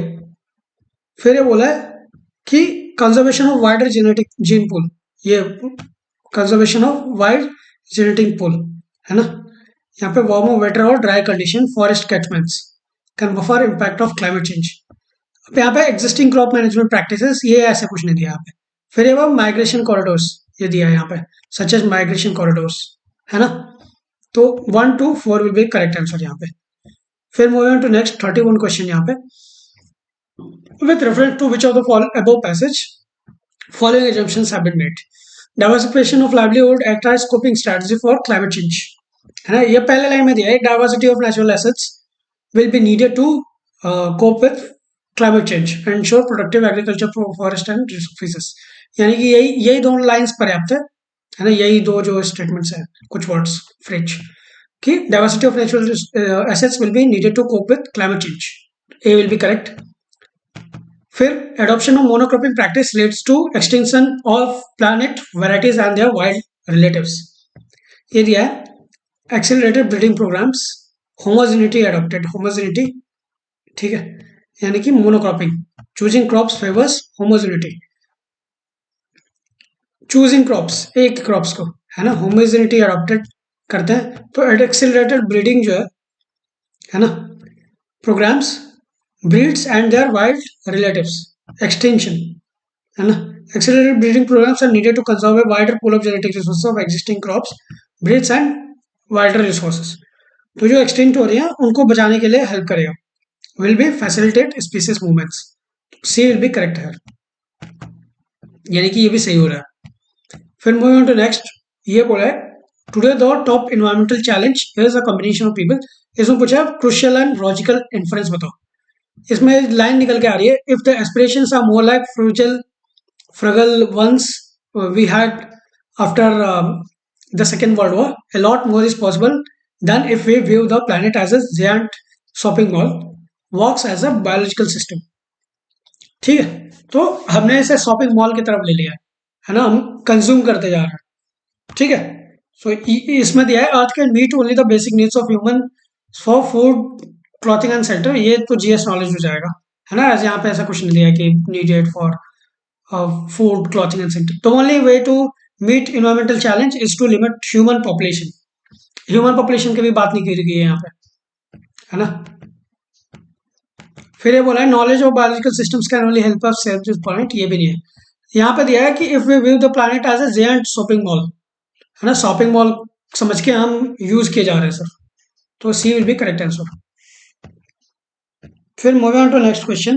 फिर ये बोला है कि conservation of wider genetic gene pool, ये conservation of wide genetic pool है ना। यहाँ पे वार्मर वेटर और dry condition forest catchments can buffer impact of climate change. अब यहाँ पे एग्जिस्टिंग क्रॉप मैनेजमेंट प्रैक्टिसेस, ये ऐसे कुछ नहीं दिया यहाँ पे। फिर ये वो माइग्रेशन कॉरिडोर्स ये दिया है यहाँ पे, सच एज माइग्रेशन कॉरिडोर्स है ना। तो 1 to 4 will be correct answer यहाँ पे। फिर moving on to next 31 question यहाँ पे। With reference to which of the above passage, following assumptions have been made. Diversification of livelihood act as coping strategy for climate change. है ना। ये पहले लाइन में दिया है, diversity of natural assets will be needed to cope with climate change and ensure productive agriculture forest and resources. यानी कि यही यही दोनों लाइंस पर्याप्त है ना। यही दो जो स्टेटमेंट्स हैं, कुछ वर्ड्स फ्रेज कि diversity of natural assets will be needed to cope with climate change, A will be correct. फिर adoption of monocropping practice leads to extinction of planet varieties and their wild relatives. ये दिया है accelerated breeding programmes, homogeneity adopted, homogeneity ठीक है, यानी कि monocropping, choosing crops favours homogeneity, choosing crops एक क्रॉप्स को है ना, होमोजेनिटी एडॉप्टेड करते हैं। तो एक्सेलरेटेड ब्रीडिंग जो है ना, programmes breeds and their wild relatives, extinction है ना। accelerated breeding programs are needed to conserve a wider pool of genetic resources of existing crops, breeds and wider resources। तो जो एक्सटिंक्ट हो रही हैं उनको बचाने के लिए हेल्प करेगा। Will be facilitate species movements, C will be correct है, यानी कि ये भी सही हो रहा है। फिर मूविंग ऑन टू नेक्स्ट, ये बोला है today the top environmental challenge is a combination of people. इसमें पूछा है क्रुशियल एंड लॉजिकल इन्फ्रेंस बताओ। इसमें लाइन निकल के आ रही है, if the aspirations are more like frugal ones we had after the Second World War, a lot more is possible than if we view the planet as a giant shopping mall works as a biological system। ठीक है। तो हमने इसे शॉपिंग मॉल की तरफ ले लिया है ना, हम कंज्यूम करते जा रहे हैं। ठीक है। सो इसमें दिया है earth can meet only the basic needs of human for food clothing and shelter, ये तो जीएस नॉलेज हो जाएगा है ना। यहाँ पे ऐसा कुछ नहीं दिया कि needed for food clothing and shelter. The only way to meet environmental challenge is to limit human population. Human population की भी बात नहीं की गई है यहाँ पे है ना। फिर ये बोला है knowledge of biological systems can only help us save this planet, ये भी नहीं है। यहाँ पे दिया है कि if we view the planet as a giant shopping mall है ना, शॉपिंग मॉल समझ के हम यूज किए जा रहे हैं सर, तो C will be correct answer. फिर moving on to next question,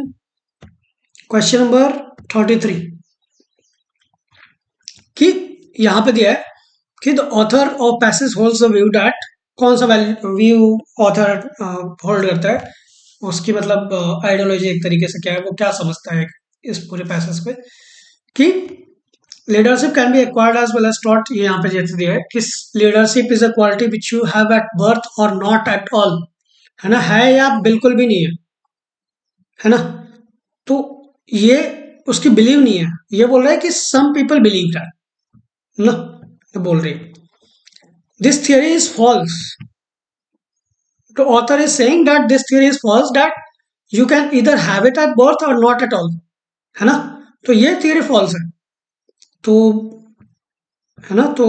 question number 33 कि यहाँ पे दिया है कि the author of passage holds the view that, कौन सा व्यू ऑथर होल्ड करता है, उसकी मतलब आइडियोलॉजी एक तरीके से क्या है, वो क्या समझता है इस पूरे पैसेज पे कि leadership can be acquired as well as taught. ये यहाँ पे जैसे दिया है कि leadership is a quality which you have at birth और नॉट एट ऑल, है ना, है या बिल्कुल भी नहीं है ना। तो ये उसकी बिलीव नहीं है, ये बोल रहा है कि सम पीपल बिलीव दैट ना, ये बोल रही है दिस थियरी इज फॉल्स। तो author is saying that this theory is false, that you can either have it at birth और नॉट एट ऑल, है ना। तो ये थियरी फॉल्स है। तो है ना, तो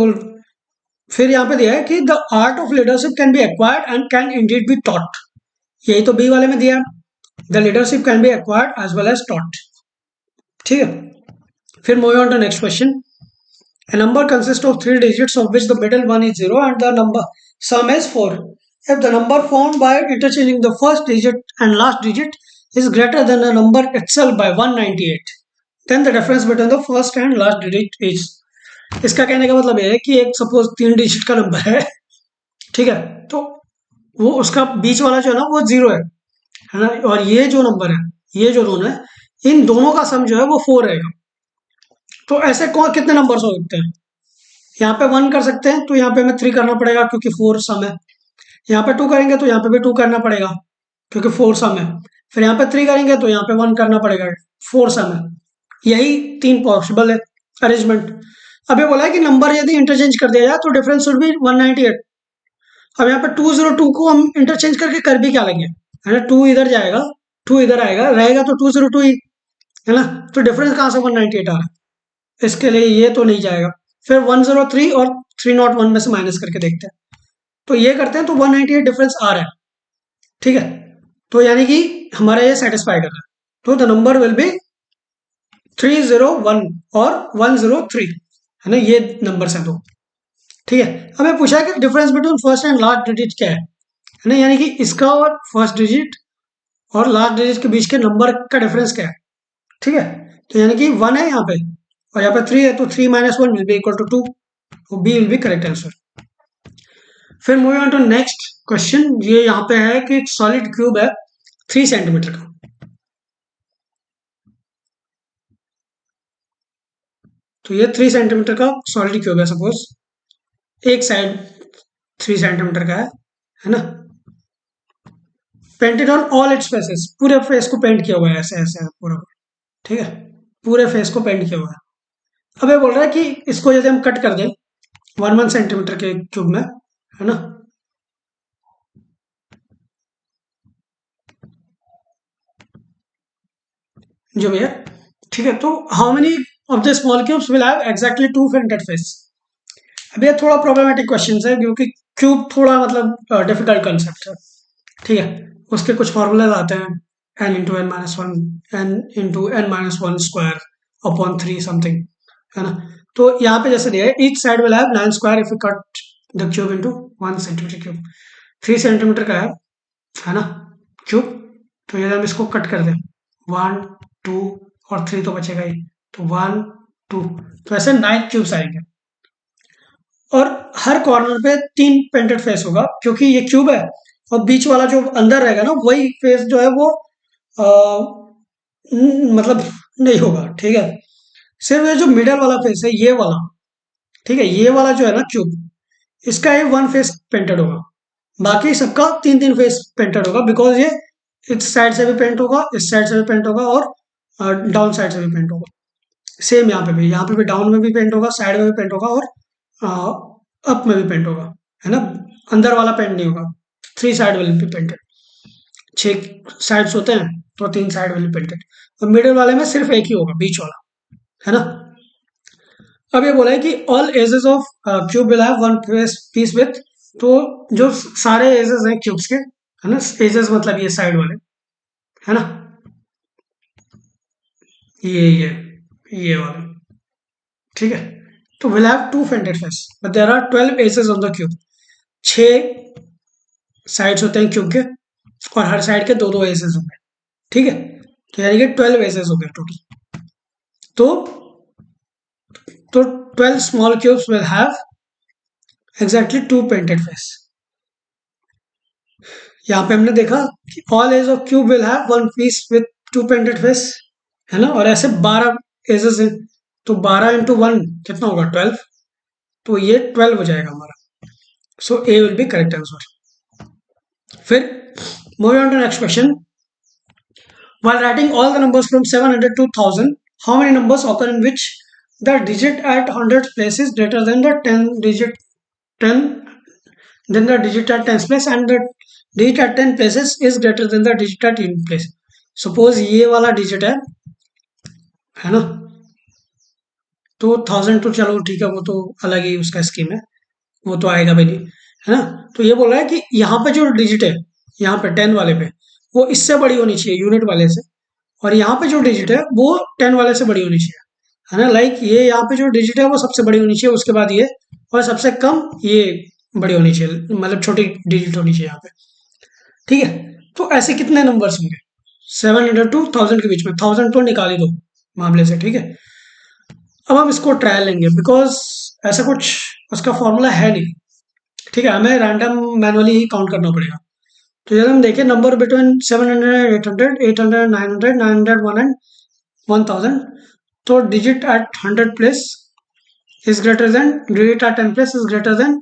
फिर यहाँ पे दिया है कि the art of leadership can be acquired and can indeed be taught, यही तो बी वाले में दिया है, the leadership can be acquired as well as taught. ठीक है। फिर moving on to next question, a number consists of 3 digits of which the middle one is 0 and the number sum is 4, if the number form by interchanging the first digit and last digit is greater than the number itself by 198, then the difference between the first and last digit is. इसका कहने का मतलब ये है कि एक सपोज 3 डिजिट का नंबर है, ठीक है, तो वो उसका बीच वाला जो है ना वो 0 है ना, और ये जो नंबर है, ये जो दोनों है, इन दोनों का सम जो है वो 4 रहेगा। तो ऐसे कौन कितने नंबर हो सकते हैं? यहाँ पे 1 कर सकते हैं, तो यहाँ पे हमें 3 करना पड़ेगा क्योंकि 4 सम है। यहाँ पे 2 करेंगे तो यहाँ पे भी 2 करना पड़ेगा क्योंकि 4 सम है। फिर यहाँ पे 3 करेंगे तो यहाँ पे 1 करना पड़ेगा, 4 सम है। यही 3 पॉसिबल है अरेंजमेंट। अब ये बोला है कि नंबर यदि इंटरचेंज कर दिया जाए तो डिफरेंस शुड बी 198। अब यहाँ पे 202 को हम इंटरचेंज करके कर भी क्या लेंगे, है ना, 2 इधर जाएगा, 2 इधर आएगा, रहेगा तो 202 ही, है ना। तो डिफरेंस कहाँ से 198 आ रहा है? इसके लिए ये तो नहीं जाएगा। फिर 103 और 301 में से माइनस करके देखते हैं, तो ये करते हैं तो 198 डिफरेंस आ रहा है, ठीक है। तो यानी कि हमारा ये सेटिस्फाई कर रहा है, तो द नंबर विल बी 301 और 103, है ना, ये नंबर है दो, ठीक है। हमें पूछा है कि difference between first and last digit क्या है ना, यानी कि इसका और फर्स्ट डिजिट और लास्ट डिजिट के बीच के नंबर का डिफरेंस क्या है, ठीक है। तो यानी कि 1 है यहाँ पे और यहाँ पे 3 है, तो 3 - 1 विल बी इक्वल टू 2, तो B will be correct answer. फिर moving on to next question, ये यहाँ पे है कि एक सॉलिड क्यूब है 3 सेंटीमीटर का, तो ये 3 सेंटीमीटर का सॉलिड क्यूब है, सपोज एक साइड 3 सेंटीमीटर का है ना। Painted on all it's faces, पूरे फेस को पेंट किया हुआ है, ऐसे ऐसे पूरा, ठीक है, पूरे फेस को पेंट किया हुआ है। अब ये बोल रहा है कि इसको यदि हम कट कर दें 1 सेंटीमीटर के क्यूब में, है ना, जो भी है, ठीक है, तो how many of the small cubes will have exactly 2 painted face. अब ये थोड़ा प्रॉब्लमेटिक क्वेश्चन है क्योंकि क्यूब थोड़ा मतलब डिफिकल्ट कंसेप्ट है, ठीक है। उसके कुछ फॉर्मूले आते हैं, n × n - 1, n × n - 1 square upon 3 something, है ना। तो यहाँ पे जैसे दिया है each side will have 9 square if you cut the cube into 1 centimetre cube. 3 centimetre का है ना क्यूब, तो यदि हम इसको कट कर दें 1 2 और 3 तो बचेगा ही, तो 1 2, तो ऐसे 9 क्यूब्स आएंगे और हर कॉर्नर पे 3 पेंटेड फेस होगा क्योंकि ये क्यूब है, और बीच वाला जो अंदर रहेगा ना वही फेस जो है वो मतलब नहीं होगा, ठीक है। सिर्फ ये जो मिडल वाला फेस है ये वाला, ठीक है, ये वाला जो है ना क्यूब, इसका ही 1 फेस पेंटेड होगा, बाकी सबका 3 फेस पेंटेड होगा, बिकॉज ये इस साइड से भी पेंट होगा, इस साइड से भी पेंट होगा और डाउन साइड से भी पेंट होगा। सेम यहाँ पे भी डाउन में भी पेंट होगा, साइड में भी पेंट होगा और अप में भी पेंट होगा, है ना। अंदर वाला पेंट नहीं होगा, 3 side will be painted, 6 sides होते हैं तो 3 साइड विल बी पेंटेड, और मिडिल वाले में सिर्फ एक ही होगा, बीच वाला, है ना। अब ये बोला है कि all edges of cube will have 1 piece with, तो जो सारे एजेस हैं क्यूब्स के, है ना, एजेस मतलब ये साइड वाले, है ना, ये वाले, ठीक है। तो will have 2 painted face but there are 12 edges on the cube, 6 sides होते हैं क्यूब के और हर साइड के 2 एजेस होंगे, ठीक है। तो यानी कि 12 एजेस हो गए टोटल, तो 12 small cubes will have exactly 2 painted face. यहाँ पे हमने देखा कि all edge of cube will have 1 piece with 2 painted face, है ना, और ऐसे 12 एजेस हैं, तो 12 × 1 कितना होगा 12, तो ये 12 हो जाएगा हमारा, so A will be correct answer. फिर moving on to next question, while writing all the numbers from 700 to 1000, how many numbers occur in which the digit at 100th place is greater than the 10 then the digit at 10th place and the digit at 10 places is greater than the digit at 10 place। Suppose ये वाला डिजिट है ना, तो 1000 तो चलो ठीक है, वो तो अलग ही उसका स्कीम है, वो तो आएगा भी नहीं, है ना। तो ये बोल रहा है कि यहाँ पे जो डिजिट है, यहाँ पे 10 वाले पे, वो इससे बड़ी होनी चाहिए यूनिट वाले से, और यहाँ पे जो डिजिट है वो 10 वाले से बड़ी होनी चाहिए, है ना। लाइक ये यहाँ पे जो डिजिट है वो सबसे बड़ी होनी चाहिए, उसके बाद ये, और सबसे कम ये बड़ी होनी चाहिए, मतलब छोटी डिजिट होनी चाहिए यहाँ पे। ठीक है, तो ऐसे कितने नंबर्स होंगे 700 टू 1000 के बीच में, 1000 तो निकाल ही दो मामले से। ठीक है, अब हम इसको ट्रायल लेंगे बिकॉज ऐसा कुछ उसका फॉर्मूला है नहीं। ठीक है, हमें रैंडम मैनुअली ही काउंट करना पड़ेगा। तो यदि हम देखें नंबर बिटवीन 700 800 800 900 900 1 एंड 1000, तो digit at 100 place is greater than digit at 10 place is greater than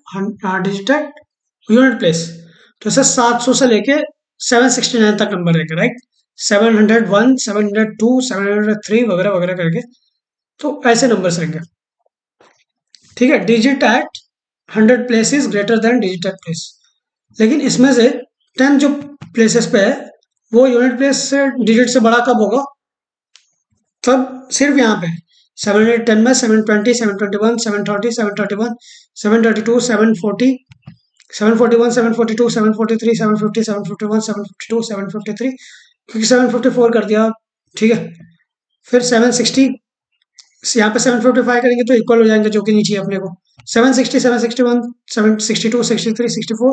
digit at unit place। तो इसे 700 से लेके 769 तक नंबर रहेगा, राइट। 701 702 703 वगैरह वगैरह करके, तो ऐसे नंबर्स रहेंगे। ठीक है, digit at 100 place is greater than digit at place. लेकिन इसमें से 10 जो प्लेसेस पे है वो यूनिट प्लेस से डिजिट से बड़ा कब होगा, तब सिर्फ यहाँ पे 710 में 720 721 730 731 732 740 741 742 743 750 751 752 753, क्योंकि 754 कर दिया। ठीक है, फिर 760, यहाँ पे 755 करेंगे तो इक्वल हो जाएंगे, जो कि नीचे अपने को 760 761 762 63 64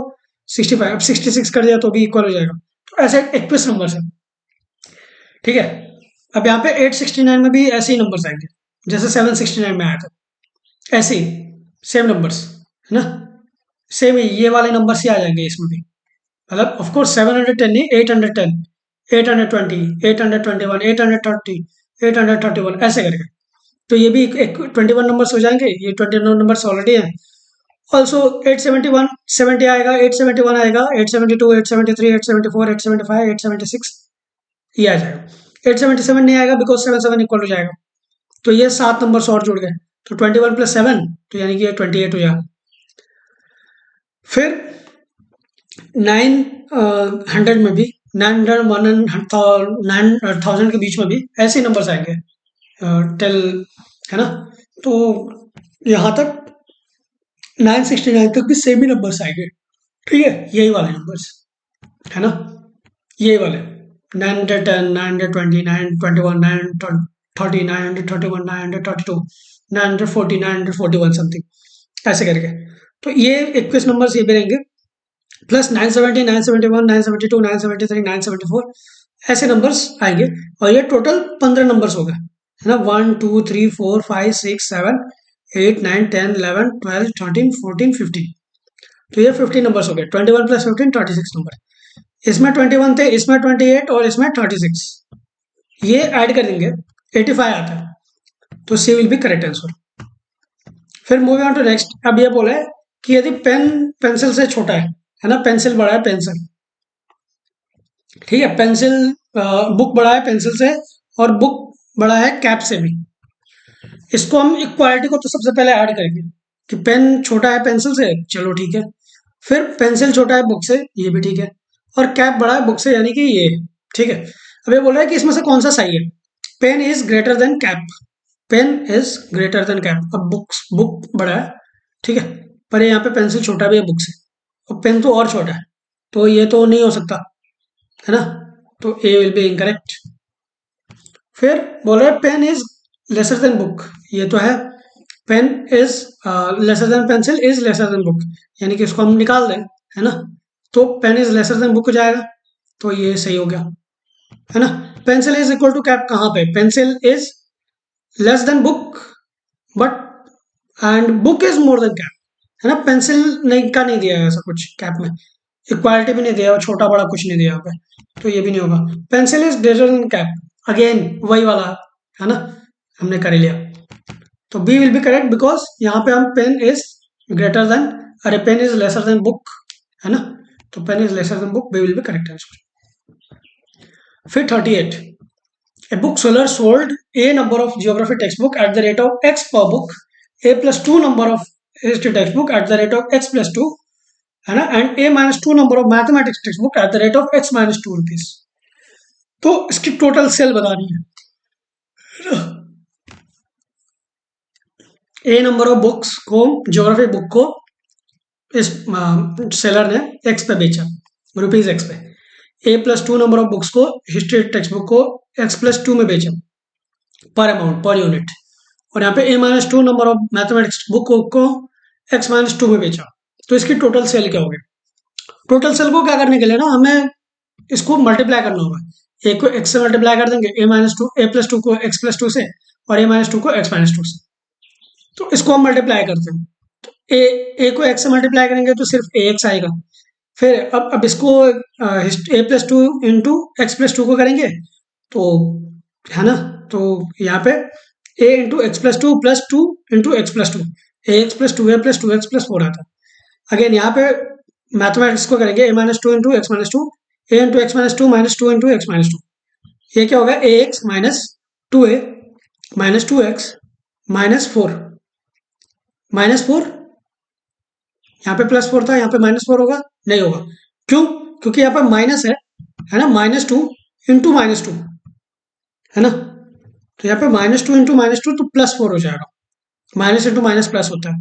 65, अब 66 कर दिया तो भी इक्वल हो जाएगा। तो ऐसे 21 नंबर है। ठीक है, अब यहाँ पे 869 में भी ऐसे ही नंबर्स आएंगे जैसे 769 में आया था, ऐसे ही सेम नंबर्स है ना, सेम ही ये वाले नंबर्स ही आ जाएंगे इसमें भी। मतलब ऑफ कोर्स 710 नहीं, 810 820 821 830 831 ऐसे करके। तो ये भी एक 21 नंबर्स हो जाएंगे, ये 29 नंबर्स ऑलरेडी हैं। ऑल्सो 871 70 आएगा, 871 आएगा, 872 873 874 875 876 ये आ जाएगा। 877 नहीं आएगा बिकॉज 77 इक्वल हो जाएगा। तो ये 7 नंबर्स और जुड़ गए, तो 21 प्लस 7 तो यानी कि ये 28 हो जाएगा। फिर 900 में भी 900 1000 के बीच में भी ऐसे नंबर्स आएंगे, टेल है ना। तो यहाँ तक 969 तक भी सेम ही नंबर्स आएंगे। ठीक है, यही वाले नंबर्स है ना, यही वाले 910 920 921 930 931 932 940 941 समथिंग ऐसे करके। तो ये 21 नंबर्स ये भी रहेंगे, प्लस 970 971 972 973 974 ऐसे नंबर्स आएंगे। और ये टोटल 15 नंबर्स हो गए है ना, 1 2 3 4 5 6 7 8 9 10 11 12 13 14 15। तो ये 50 नंबर्स हो गए, 21 प्लस 15 26 नंबर। इसमें 21 थे, इसमें 28 और इसमें 36, ये ऐड कर देंगे 85 आता है। तो C will be correct answer. फिर मूविंग ऑन टू नेक्स्ट, अब ये बोला है कि यदि पेन पेंसिल से छोटा है ना, पेंसिल बड़ा है पेंसिल, ठीक है, पेंसिल बुक बड़ा है पेंसिल से और बुक बड़ा है कैप से भी। इसको हम इक्वालिटी को तो सबसे पहले ऐड करेंगे कि पेन छोटा है पेंसिल से, चलो ठीक है। फिर पेंसिल छोटा है बुक से, ये भी ठीक है। और कैप बड़ा है बुक से, यानी कि ये ठीक है। अब ये बोल रहा है कि इसमें से कौन सा सही है। Pen is greater than cap, pen is greater than cap. अब बुक बड़ा है, ठीक है, पर यहाँ पे पेंसिल छोटा भी है बुक से और पेन तो और छोटा है, तो ये तो नहीं हो सकता है ना। तो ए विल बी इनकरेक्ट। फिर बोल रहे pen is lesser than book, ये तो है। Pen is lesser than pencil is lesser than book, यानी कि इसको हम निकाल दें है ना, तो pen is lesser than book हो जाएगा, तो ये सही हो गया है ना। Pencil is equal to cap कहाँ पे, pencil is less than book but and book is more than cap है ना। पेंसिल नहीं का नहीं दिया है ऐसा कुछ कैप में, इक्वालिटी भी नहीं दिया और छोटा बड़ा कुछ नहीं दिया यहाँ पे, तो ये भी नहीं होगा। Pencil is greater than cap, again वही वाला है ना, हमने कर ही लिया। तो B will be correct because यहाँ पे हम पेन इज ग्रेटर देन, अरे pen is lesser than book है ना, तो pen is lesser than book, B will be correct answer. फिर 38, a bookseller sold a number of geography textbook at the rate of x per book, a plus 2 number of history textbook at the rate of x plus 2 है ना, and a minus 2 number of mathematics textbook at the rate of x minus 2 rupees। तो इसकी टोटल सेल बतानी है। ए नंबर ऑफ बुक्स को, ज्योग्राफी बुक को इस सेलर ने एक्स पे बेचा, रुपीज एक्स पे। ए प्लस 2 नंबर ऑफ बुक्स को, हिस्ट्री टेक्स्ट बुक को एक्स प्लस 2 में बेचा पर अमाउंट पर यूनिट। और यहाँ पे A minus 2 number of mathematics book को एक्स माइनस 2 में बेचा, तो इसकी टोटल सेल क्या होगी? टोटल सेल को क्या करने के लिए ना हमें इसको मल्टीप्लाई करना होगा। ए को एक्स से मल्टीप्लाई कर देंगे, ए प्लस टू को एक्स प्लस टू से, और ए माइनस टू को एक्स माइनस टू से। तो इसको हम मल्टीप्लाई करते हैं। तो ए को एक्स से मल्टीप्लाई करेंगे तो सिर्फ ए एक्स आएगा। फिर अब इसको A plus two into X plus two को करेंगे तो, है ना, तो यहाँ पे A into X plus two into X plus two, A X plus two A plus two X plus four आता है। अगेन यहाँ पे मैथमेटिक्स को करेंगे, A minus two into X minus two, A into X minus two into X minus two. ये क्या होगा? A X minus two x minus four, यहाँ पे प्लस फोर था, यहाँ पे माइनस फोर होगा? नहीं होगा। क्यों? क्योंकि यहाँ पे माइनस है ना, minus two into minus two, है ना, तो यहाँ पे minus two into minus two तो प्लस फोर हो जाएगा। माइनस इंटू माइनस प्लस होता है,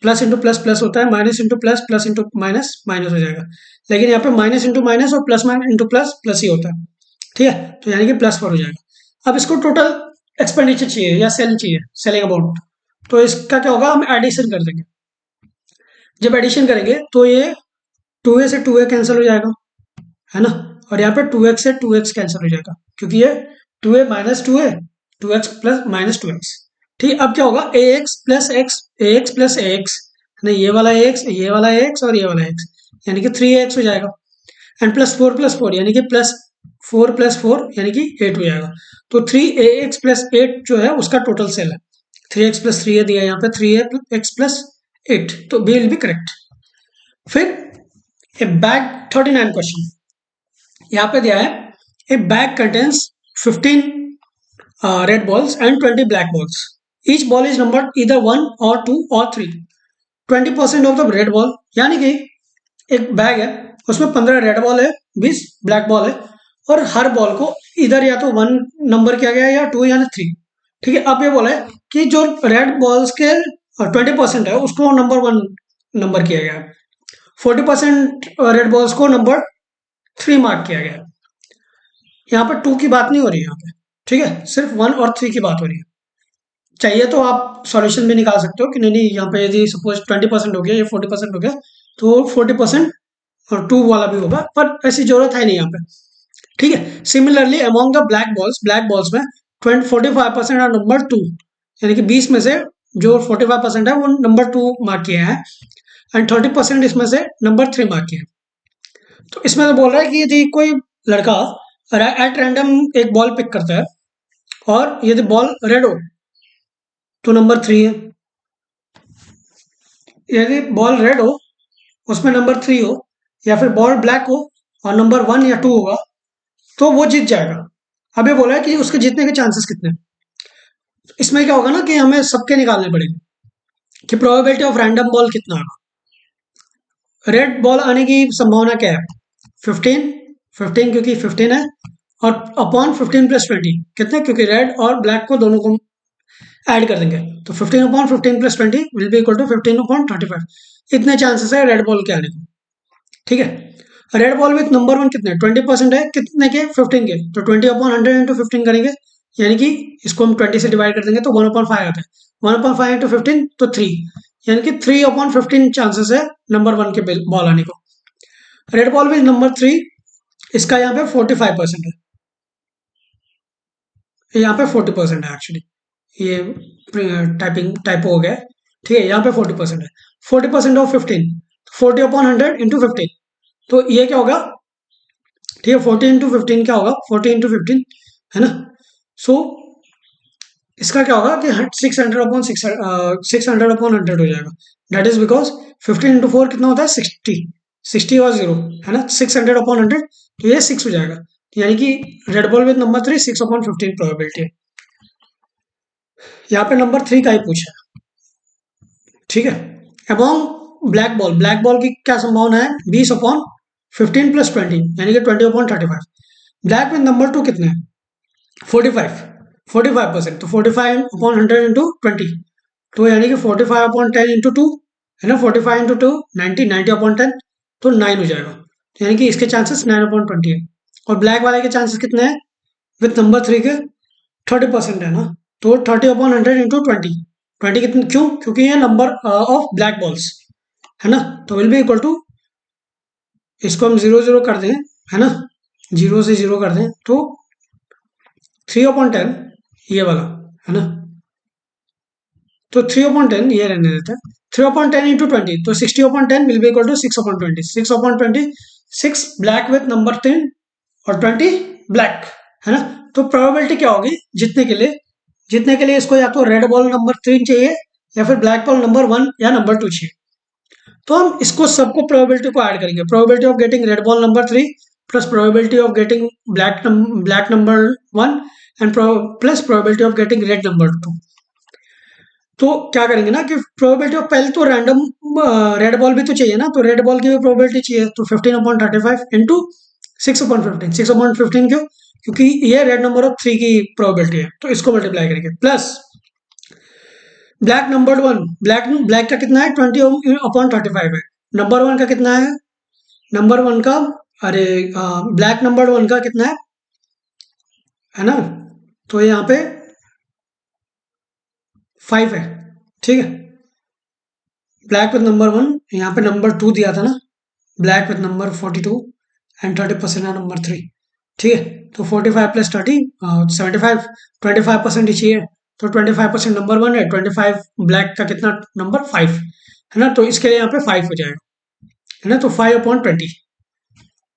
प्लस इंटू प्लस प्लस होता है, minus into plus, plus into minus minus हो जाएगा। लेकिन यहाँ पे माइनस इंटू माइनस और प्लस इंटू प्लस प्लस ही होता है, ठीक है, तो यानी कि प्लस फोर हो जाएगा। अब इसको टोटल एक्सपेंडिचर चाहिए या सेल चाहिए, सेलिंग अमाउंट, तो इसका क्या होगा? हम एडिशन कर देंगे। जब एडिशन करेंगे तो ये 2a से 2a कैंसिल हो जाएगा, है ना, और यहाँ पे 2x से 2x कैंसिल हो जाएगा, क्योंकि ये 2a minus 2a, 2x plus minus 2x। ठीक, अब क्या होगा? ax प्लस ax, है ना, ये वाला ax, ये वाला ax और ये वाला x, यानी कि 3ax हो जाएगा। एंड प्लस फोर यानी कि प्लस फोर यानी कि 8 हो जाएगा। तो 3ax प्लस 8 जो है उसका टोटल सेल है। 3x प्लस 3a दिया है यहाँ पे, 3ax प्लस 8, तो बी विल बी करेक्ट। फिर ए बैग 39 क्वेश्चन यहाँ पे दिया है, ए bag contains 15 red balls and 20 black balls, each ball is numbered either 1 और 2 और 3, 20% ऑफ द रेड बॉल, यानी कि एक बैग है उसमें 15 रेड बॉल है, 20 ब्लैक बॉल है, और हर बॉल को इधर या तो 1 नंबर किया गया है या 2 या 3। ठीक है, अब ये बोला है कि जो रेड बॉल्स के 20% है उसको नंबर 1 नंबर किया गया है, 40% रेड बॉल्स को नंबर 3 मार्क किया गया है। यहाँ पर 2 की बात नहीं हो रही है यहाँ पे, ठीक है, सिर्फ 1 और 3 की बात हो रही है। चाहिए तो आप सॉल्यूशन भी निकाल सकते हो कि नहीं यहाँ पे यदि सपोज 20% हो गया, ये 40% हो गया, तो 40% और 2 वाला भी होगा, पर ऐसी जरूरत है नहीं यहाँ पे। ठीक है, similarly among the black balls में 45% आर नंबर 2, यानी कि 20 में से जो 45% है वो नंबर 2 मार्क किए हैं, एंड 30% इसमें से नंबर 3 मार्क किए हैं। तो इसमें तो बोल रहा है कि यदि कोई लड़का एट रैंडम एक बॉल पिक करता है और यदि बॉल रेड हो तो नंबर 3 है, यदि बॉल रेड हो उसमें नंबर 3 हो, या फिर बॉल ब्लैक हो और नंबर 1 या 2 होगा तो वो जीत जाएगा। अब ये बोला है कि उसके जीतने के चांसेस कितने हैं। इसमें क्या होगा ना कि हमें सबके निकालने पड़ेंगे कि प्रोबेबिलिटी ऑफ रैंडम बॉल कितना होगा। रेड बॉल आने की संभावना क्या है? 15 क्योंकि 15 है, और अपॉन 15 प्लस 20 कितने, क्योंकि रेड और ब्लैक को दोनों को ऐड कर देंगे, तो 15 upon 15 plus 20 will be equal to 15 upon 35। इतने चांसेस है रेड बॉल के आने के। ठीक है, रेड बॉल विथ नंबर 1 कितने 20% है, कितने के? 15 के, तो 20 अपॉन 100 इंटू 15 करेंगे, यानी कि इसको हम 20 से डिवाइड कर देंगे तो 1/5 आता है, 1/5 इंटू 15 तो 3, यानी कि 3/15 चांसेस है नंबर 1 के बॉल आने को। रेड बॉल विथ नंबर 3, इसका यहाँ पे 45% है, यहाँ पे 40% है एक्चुअली, ये टाइपो हो गया है। ठीक है, यहाँ पे 40% है, 40% ऑफ 15, 40/100 इंटू 15, तो ये क्या होगा? ठीक है, 40 इंटू 15 क्या होगा? 40 इंटू 15, है ना, सो इसका क्या होगा कि 600/100 हो जाएगा। दैट इज बिकॉज 15 इंटू 4 कितना होता है? 60 और 0, है ना, 600/100, तो ये 6 हो जाएगा, यानी कि red ball with number 3 6/15 probability है। यहाँ पे नंबर 3 का ही पूछा है। ठीक है, अमॉन्ग ब्लैक बॉल की क्या संभावना है? 20/15 प्लस 20, यानी कि 20/35। ब्लैक विद नंबर 2 कितने हैं? 45% तो 45/100 इंटू 20, तो यानी कि 45/10 इंटू 2, है ना, 45 इंटू 2 90/10, तो 9 हो जाएगा, तो यानी कि इसके चांसेस 9/20 है। और ब्लैक वाले के चांसेस कितने हैं विथ नंबर 3 के? 30% है ना, तो 30/100 इंटू 20 कितने, क्यों? क्योंकि ये नंबर ऑफ ब्लैक बॉल्स, है ना, तो विल बी इक्वल टू, इसको हम 0 0 कर दें, है ना, 0 से 0 कर दें तो 3/10 ये वाला, है ना, तो 3/10 ये रहने देते हैं, 3/10 इंटू 20 तो 60/10 will be equal to 6/20, 6/20, 6 black with number 10 और 20 ब्लैक, है ना। तो प्रोबेबिलिटी क्या होगी जीतने के लिए इसको या तो रेड बॉल नंबर 3 चाहिए या फिर ब्लैक बॉल नंबर 1 या नंबर 2 चाहिए। तो हम इसको सबको प्रोबेबिलिटी को ऐड करेंगे, probability of getting red ball number 3 plus probability of getting black number 1 and plus probability of getting red number 2। तो क्या करेंगे ना कि प्रोबेबिलिटी ऑफ, पहले तो रैंडम रेड बॉल भी तो चाहिए ना, तो रेड बॉल की भी प्रोबेबिलिटी चाहिए, तो 15/35 इंटू 6/15, 6/15 क्यों, क्योंकि ये रेड नंबर ऑफ 3 की प्रोबेबिलिटी है, तो इसको मल्टीप्लाई करेंगे, प्लस ब्लैक नंबर 1, ब्लैक का कितना है 20/35 है, नंबर 1 का कितना है, नंबर 1 का, अरे ब्लैक नंबर 1 का कितना है ना, तो यहाँ पे 5 है, ठीक है, ब्लैक विथ नंबर 1, यहाँ पे नंबर 2 दिया था ना, ब्लैक विथ नंबर 42 एंड 30% है नंबर 3, ठीक है, तो 45 प्लस 30 75, 25% ही चाहिए, तो 25% नंबर 1 है, 25 ब्लैक का कितना नंबर 5, है ना, तो इसके लिए यहाँ पे 5 हो जाएगा, है ना, तो 5/20,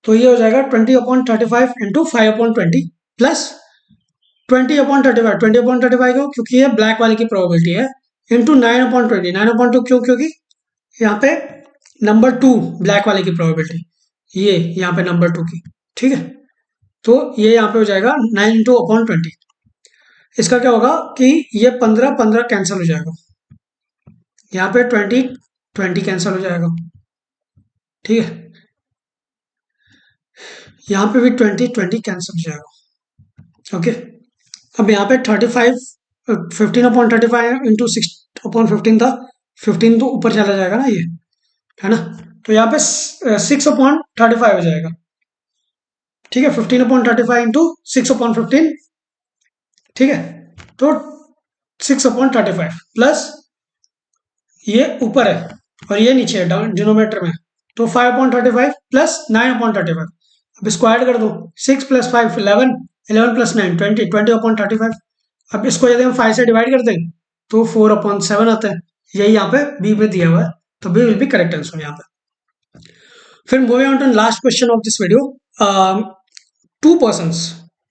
तो ये हो जाएगा 20/35 इंटू 5/20 प्लस 20/35, 20/35 क्यों, क्योंकि ये ब्लैक वाले की प्रोबेबिलिटी है, इंटू 9/20, 9/2 क्यों, क्योंकि यहाँ पे नंबर 2 ब्लैक वाले की प्रोबेबिलिटी, ये यहाँ पे नंबर 2 की, ठीक है, तो ये यहाँ पे हो जाएगा 9/20। इसका क्या होगा कि ये 15 कैंसिल हो जाएगा, यहाँ पे 20 कैंसिल हो जाएगा, ठीक है, यहाँ पे भी 20 कैंसिल हो जाएगा, ओके। अब यहाँ पे 35, 15/35 इंटू 6/15 था, 15 तो ऊपर चला जाएगा ना ये, है ना, तो यहाँ पे 6/35 हो जाएगा, ठीक है, 15/35 इंटू 6/15, ठीक है, तो 6/35 प्लस ये ऊपर है और ये नीचे है डिनोमिनेटर में, तो 5/35 प्लस 9/35, अब इसको ऐड कर दो, 6 प्लस 5 11, 11 प्लस 9 20, 20/35, अब इसको यदि हम 5 से डिवाइड कर दें तो 4/7 आता है, यही यहाँ पे बी में दिया हुआ है, तो B will be correct answer यहाँ पे। फिर moving on to last question of this video, 2 persons,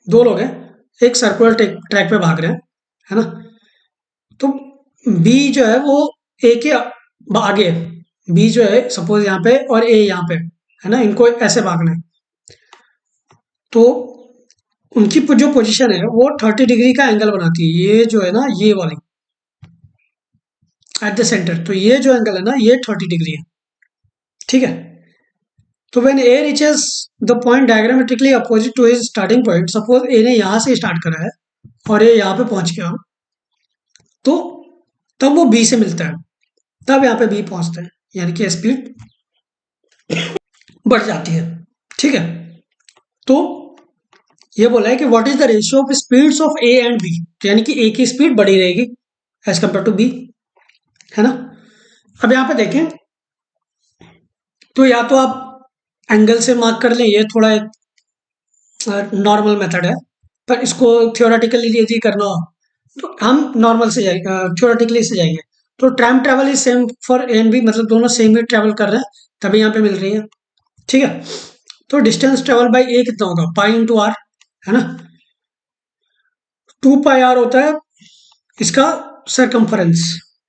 दो लोग हैं, एक सर्कुलर ट्रैक पे भाग रहे हैं, है ना, तो बी जो है वो ए के आगे है, बी जो है सपोज यहाँ पे और ए यहाँ पे, है ना, इनको ऐसे भागना है, तो उनकी जो पोजीशन है वो 30 डिग्री का एंगल बनाती है, ये जो है ना ये वाली एट द सेंटर, तो ये जो एंगल है ना ये 30 डिग्री है, ठीक है, तो when A reaches the point diagrammatically opposite to his starting point, suppose A ने यहाँ से स्टार्ट करा है और ये यहाँ पे पहुंच गया, तो तब वो बी से मिलता है, तब यहाँ पे बी पहुंचता है, यानी कि स्पीड बढ़ जाती है, ठीक है, तो ये बोला है कि what is the ratio of speeds of A and B, यानी कि ए की स्पीड बढ़ी रहेगी एज कंपेयर टू बी, है ना। अब यहाँ पे देखें तो या तो आप एंगल से मार्क कर लें, ये थोड़ा एक नॉर्मल मेथड है, पर इसको थियोरेटिकली यदि करना हो तो हम नॉर्मल से जाएंगे, थियोरेटिकली से जाएंगे, तो time travel is same for A and B, मतलब दोनों सेम ही ट्रेवल कर रहे हैं तभी यहाँ पे मिल रही है, ठीक है, तो डिस्टेंस ट्रेवल बाई ए कितना होगा, पाई इंटू आर, है ना, 2πr होता है इसका सरकमफरेंस,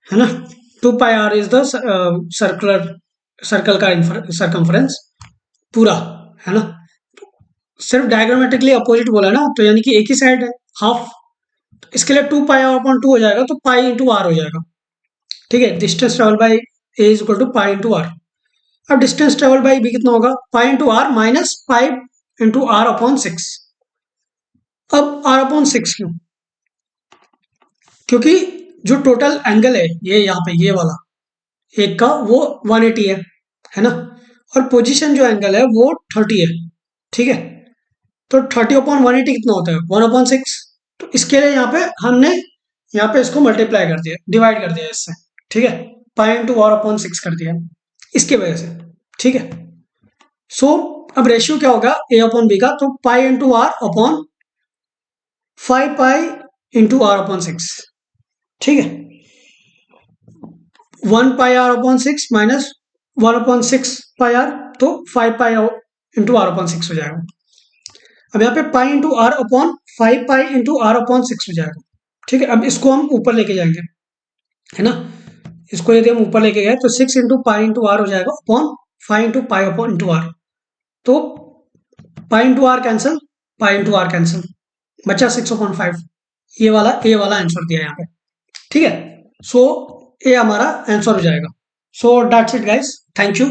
है ना, 2πr इज द सर्कल का सरकमफरेंस पूरा, है ना, सिर्फ डायग्रामेटिकली अपोजिट बोला ना, तो यानी कि एक ही साइड है हाफ, तो इसके लिए 2πr/2 हो जाएगा, तो पाई इंटू आर हो जाएगा, ठीक है, distance travel by A is equal to pi into r. अब डिस्टेंस ट्रेवल बाई बी कितना होगा, pi into r minus 5 into r/6, अब r/6 क्यों, क्योंकि जो टोटल एंगल है ये यहाँ पे ये वाला एक का वो 180 है ना, और पोजीशन जो एंगल है वो 30 है, ठीक है, तो 30/180 कितना होता है 1/6, तो इसके लिए यहाँ पे हमने यहाँ पे इसको मल्टीप्लाई कर दिया, डिवाइड कर दिया इससे, ठीक है, पाई इंटू r/6 कर दिया, इसके वजह से, ठीक है। सो अब रेशियो क्या होगा ए अपॉन बी का, तो pi into r upon 5 pi into r upon 6, ठीक है। 1 पाई r/6 माइनस 1/6 पाई r, तो 5 पाई इंटू आर अपॉन 6 हो जाएगा। अब यहाँ पे pi into r upon 5 pi into r upon 6 हो जाएगा, ठीक है। अब इसको हम ऊपर लेके जाएंगे, है ना। इसको यदि हम ऊपर लेके गए तो 6 इंटू पाई इंटू आर हो जाएगा upon 5 into pi upon into R, तो pi into R cancel, pi into R cancel, बचा 6/5। ये वाला आंसर दिया यहाँ पे, ठीक है। सो ये हमारा आंसर हो जाएगा। So that's it guys, thank you.